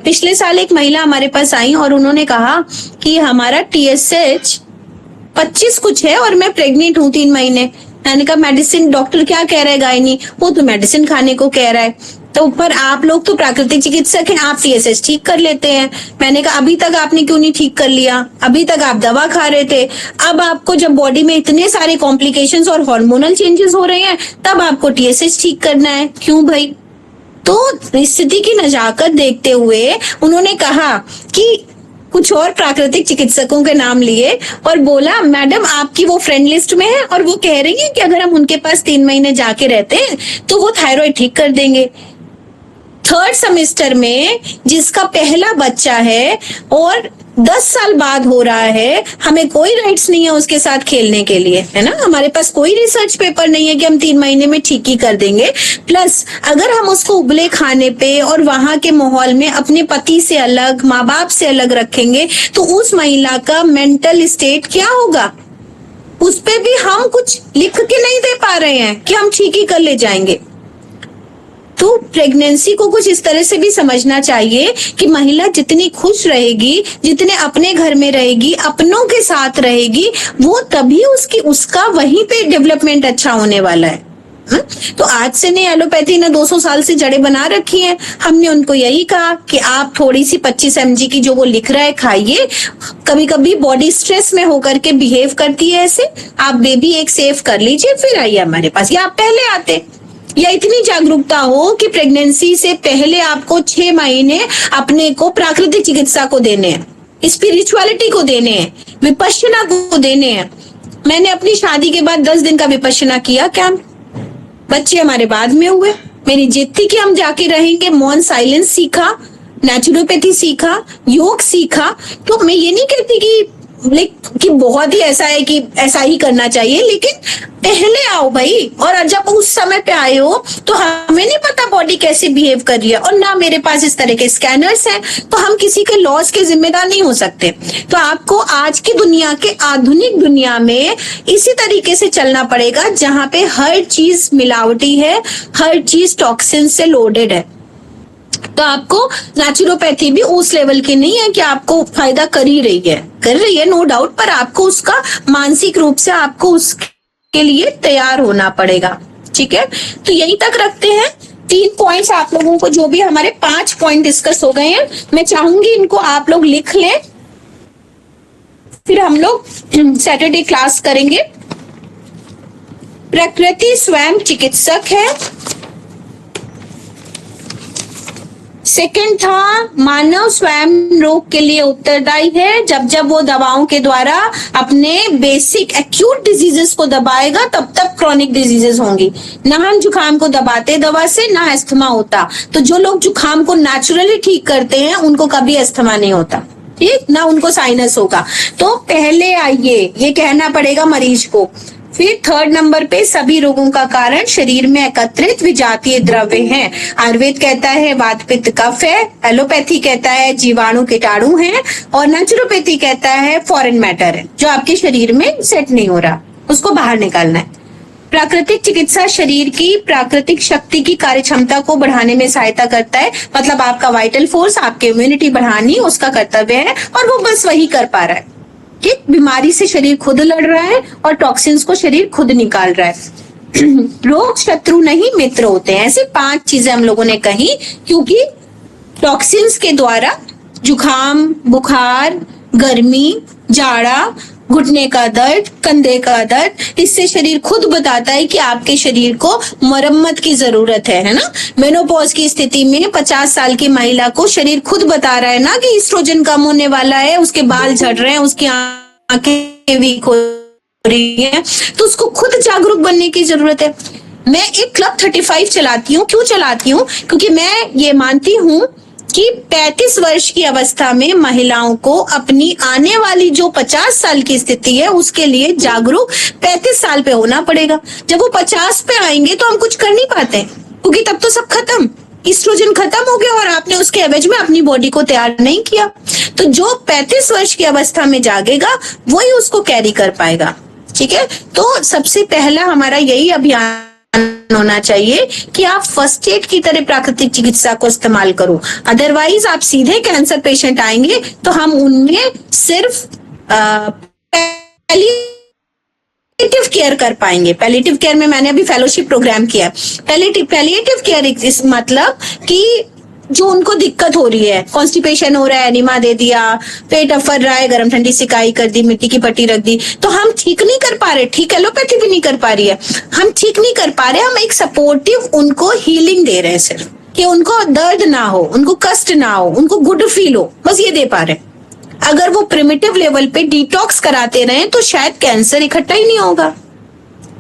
पिछले साल एक महिला हमारे पास आई और उन्होंने कहा कि हमारा TSH 25 कुछ है और मैं प्रेग्नेंट हूँ 3 महीने। मैंने कहा मेडिसिन, डॉक्टर क्या कह रहा है गायनी, वो तो मेडिसिन खाने को कह रहा है। तो पर आप लोग तो प्राकृतिक चिकित्सक हैं, आप TSH ठीक कर लेते हैं। मैंने कहा अभी तक आपने क्यों नहीं ठीक कर लिया? अभी तक आप दवा खा रहे थे, अब आपको जब बॉडी में इतने सारे कॉम्प्लिकेशंस और हार्मोनल चेंजेस हो रहे हैं तब आपको TSH ठीक करना है, क्यों भाई? तो स्थिति की नजाकत देखते हुए उन्होंने कहा कि कुछ और प्राकृतिक चिकित्सकों के नाम लिए और बोला मैडम आपकी वो फ्रेंड लिस्ट में है और वो कह रही है कि अगर हम उनके पास 3 महीने जाके रहते हैं तो वो थायराइड ठीक कर देंगे। 3rd सेमेस्टर में जिसका पहला बच्चा है और 10 साल बाद हो रहा है, हमें कोई राइट्स नहीं है उसके साथ खेलने के लिए, है ना? हमारे पास कोई रिसर्च पेपर नहीं है कि हम 3 महीने में ठीक ही कर देंगे। प्लस अगर हम उसको उबले खाने पे और वहां के माहौल में अपने पति से अलग, माँ बाप से अलग रखेंगे तो उस महिला का मेंटल स्टेट क्या होगा? उस पे भी हम कुछ लिख के नहीं दे पा रहे हैं कि हम ठीक ही कर ले जाएंगे। तो प्रेगनेंसी को कुछ इस तरह से भी समझना चाहिए कि महिला जितनी खुश रहेगी, जितने अपने घर में रहेगी, अपनों के साथ रहेगी, वो तभी उसका वहीं पे डेवलपमेंट अच्छा होने वाला है। तो आज से नहीं, एलोपैथी ने 200 साल से जड़ें बना रखी हैं। हमने उनको यही कहा कि आप थोड़ी सी 25 mg की जो वो लिख रहा है खाइए। कभी कभी बॉडी स्ट्रेस में होकर के बिहेव करती है ऐसे, आप बेबी एक सेव कर लीजिए फिर आइए हमारे पास, या आप पहले आते, या इतनी जागरूकता हो कि प्रेगनेंसी से पहले आपको 6 महीने अपने को प्राकृतिक चिकित्सा को देने हैं, स्पिरिचुअलिटी को देने हैं, विपश्यना को देने हैं। मैंने अपनी शादी के बाद 10 दिन का विपश्यना किया कैंप, बच्चे हमारे बाद में हुए। मेरी जिद थी कि हम जाके रहेंगे, मौन साइलेंस सीखा, नेचुरोपैथी सीखा, योग सीखा। तो मैं ये नहीं कहती कि बहुत ही ऐसा है कि ऐसा ही करना चाहिए, लेकिन पहले आओ भाई। और जब उस समय पे आए हो तो हमें नहीं पता बॉडी कैसे बिहेव कर रही है, और ना मेरे पास इस तरह के स्कैनर्स हैं, तो हम किसी के लॉस के जिम्मेदार नहीं हो सकते। तो आपको आज की दुनिया के आधुनिक दुनिया में इसी तरीके से चलना पड़ेगा जहां पे हर चीज मिलावटी है, हर चीज टॉक्सिन से लोडेड है। तो आपको नेचुरोपैथी भी उस लेवल की नहीं है कि आपको फायदा कर रही है नो डाउट, पर आपको उसका मानसिक रूप से आपको उसके लिए तैयार होना पड़ेगा। ठीक है, तो यहीं तक रखते हैं। 3 पॉइंट्स आप लोगों को, जो भी हमारे 5 पॉइंट डिस्कस हो गए हैं, मैं चाहूंगी इनको आप लोग लिख लें, फिर हम लोग सैटरडे क्लास करेंगे। प्रकृति स्वयं चिकित्सक है। सेकंड था मानव स्वयं रोग के लिए उत्तरदायी है। जब जब वो दवाओं के द्वारा अपने बेसिक एक्यूट डिजीजेस को दबाएगा तब तक क्रॉनिक डिजीजेस होंगी। ना हम जुकाम को दबाते दवा से, ना अस्थमा होता। तो जो लोग जुकाम को नेचुरली ठीक करते हैं उनको कभी अस्थमा नहीं होता, ठीक ना, उनको साइनस होगा। तो पहले आइए, ये कहना पड़ेगा मरीज को। फिर 3rd नंबर पे सभी रोगों का कारण शरीर में एकत्रित विजातीय द्रव्य हैं। आयुर्वेद कहता है वात पित्त कफ है, एलोपैथी कहता है जीवाणु कीटाणु हैं, और नेचुरोपैथी कहता है फॉरेन मैटर है जो आपके शरीर में सेट नहीं हो रहा, उसको बाहर निकालना है। प्राकृतिक चिकित्सा शरीर की प्राकृतिक शक्ति की कार्य क्षमता को बढ़ाने में सहायता करता है। मतलब आपका वाइटल फोर्स, आपकी इम्यूनिटी बढ़ानी उसका कर्तव्य है, और वो बस वही कर पा रहा है कि बीमारी से शरीर खुद लड़ रहा है और टॉक्सिन्स को शरीर खुद निकाल रहा है। रोग शत्रु नहीं मित्र होते हैं, ऐसे 5 चीजें हम लोगों ने कही, क्योंकि टॉक्सिन्स के द्वारा जुकाम, बुखार, गर्मी, जाड़ा, घुटने का दर्द, कंधे का दर्द, इससे शरीर खुद बताता है कि आपके शरीर को मरम्मत की जरूरत है ना। मेनोपॉज की स्थिति में 50 साल की महिला को शरीर खुद बता रहा है ना कि ईस्ट्रोजन कम होने वाला है, उसके बाल झड़ रहे हैं, उसकी आंखें वीक हो रही हैं, तो उसको खुद जागरूक बनने की जरूरत है। मैं एक क्लब 35 चलाती हूँ। क्यों चलाती हूँ? क्योंकि मैं ये मानती हूँ कि 35 वर्ष की अवस्था में महिलाओं को अपनी आने वाली जो 50 साल की स्थिति है उसके लिए जागरूक 35 साल पे होना पड़ेगा। जब वो 50 पे आएंगे तो हम कुछ कर नहीं पाते, क्योंकि तब तो सब खत्म, ईस्ट्रोजन खत्म हो गया और आपने उसके एवज में अपनी बॉडी को तैयार नहीं किया। तो जो 35 वर्ष की अवस्था में जागेगा वही उसको कैरी कर पाएगा। ठीक है, तो सबसे पहला हमारा यही अभियान होना चाहिए कि आप फर्स्ट एड की तरह प्राकृतिक चिकित्सा को इस्तेमाल करो। अदरवाइज आप सीधे कैंसर पेशेंट आएंगे तो हम उनमें सिर्फ केयर कर पाएंगे। पैलिएटिव केयर में मैंने अभी फेलोशिप प्रोग्राम किया। पैलिएटिव केयर इस मतलब कि जो उनको दिक्कत हो रही है, कॉन्स्टिपेशन हो रहा है, एनिमा दे दिया, पेट अफर रहा है, गर्म ठंडी सिकाई कर दी, मिट्टी की पट्टी रख दी, तो हम ठीक नहीं कर पा रहे, ठीक एलोपैथी भी नहीं कर पा रही है, हम ठीक नहीं कर पा रहे, हम एक सपोर्टिव उनको हीलिंग दे रहे हैं सिर्फ, कि उनको दर्द ना हो, उनको कष्ट ना हो, उनको गुड फील हो, बस ये दे पा रहे। अगर वो प्रिमिटिव लेवल पे डिटॉक्स कराते रहे तो शायद कैंसर इकट्ठा ही नहीं होगा,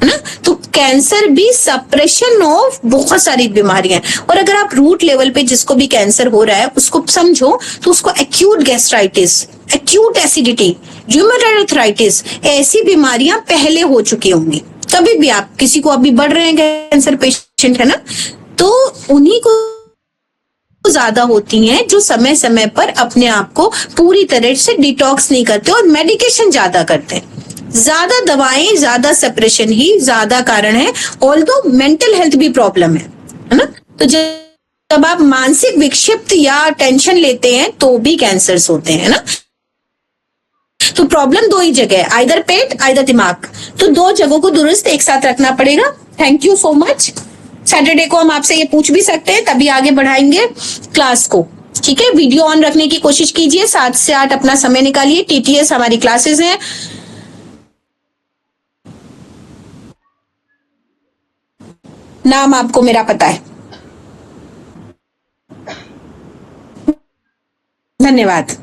है ना। तो कैंसर भी सप्रेशन ऑफ बहुत सारी बीमारियां हैं। और अगर आप रूट लेवल पे जिसको भी कैंसर हो रहा है उसको समझो तो उसको acute gastritis, acute acidity, rheumatoid arthritis, ऐसी बीमारियां पहले हो चुकी होंगी। कभी भी आप किसी को अभी बढ़ रहे हैं कैंसर पेशेंट, है ना, तो उन्हीं को ज्यादा होती हैं जो समय समय पर अपने आप को पूरी तरह से डिटॉक्स नहीं करते और मेडिकेशन ज्यादा करते हैं। ज्यादा दवाएं, ज्यादा सेपरेशन ही ज्यादा कारण है। ऑल्दो मेंटल हेल्थ भी प्रॉब्लम है ना। तो जब आप मानसिक विक्षिप्त या टेंशन लेते हैं तो भी कैंसर्स होते हैं ना। तो प्रॉब्लम दो ही जगह है, आइदर पेट आइदर दिमाग। तो दो जगहों को दुरुस्त एक साथ रखना पड़ेगा। Thank you so much. Saturday को हम आपसे ये पूछ भी सकते हैं, तभी आगे बढ़ाएंगे क्लास को। ठीक है, वीडियो ऑन रखने की कोशिश कीजिए, 7 से 8 अपना समय निकालिए। टीटीएस हमारी क्लासेस हैं। नाम आपको मेरा पता है। धन्यवाद।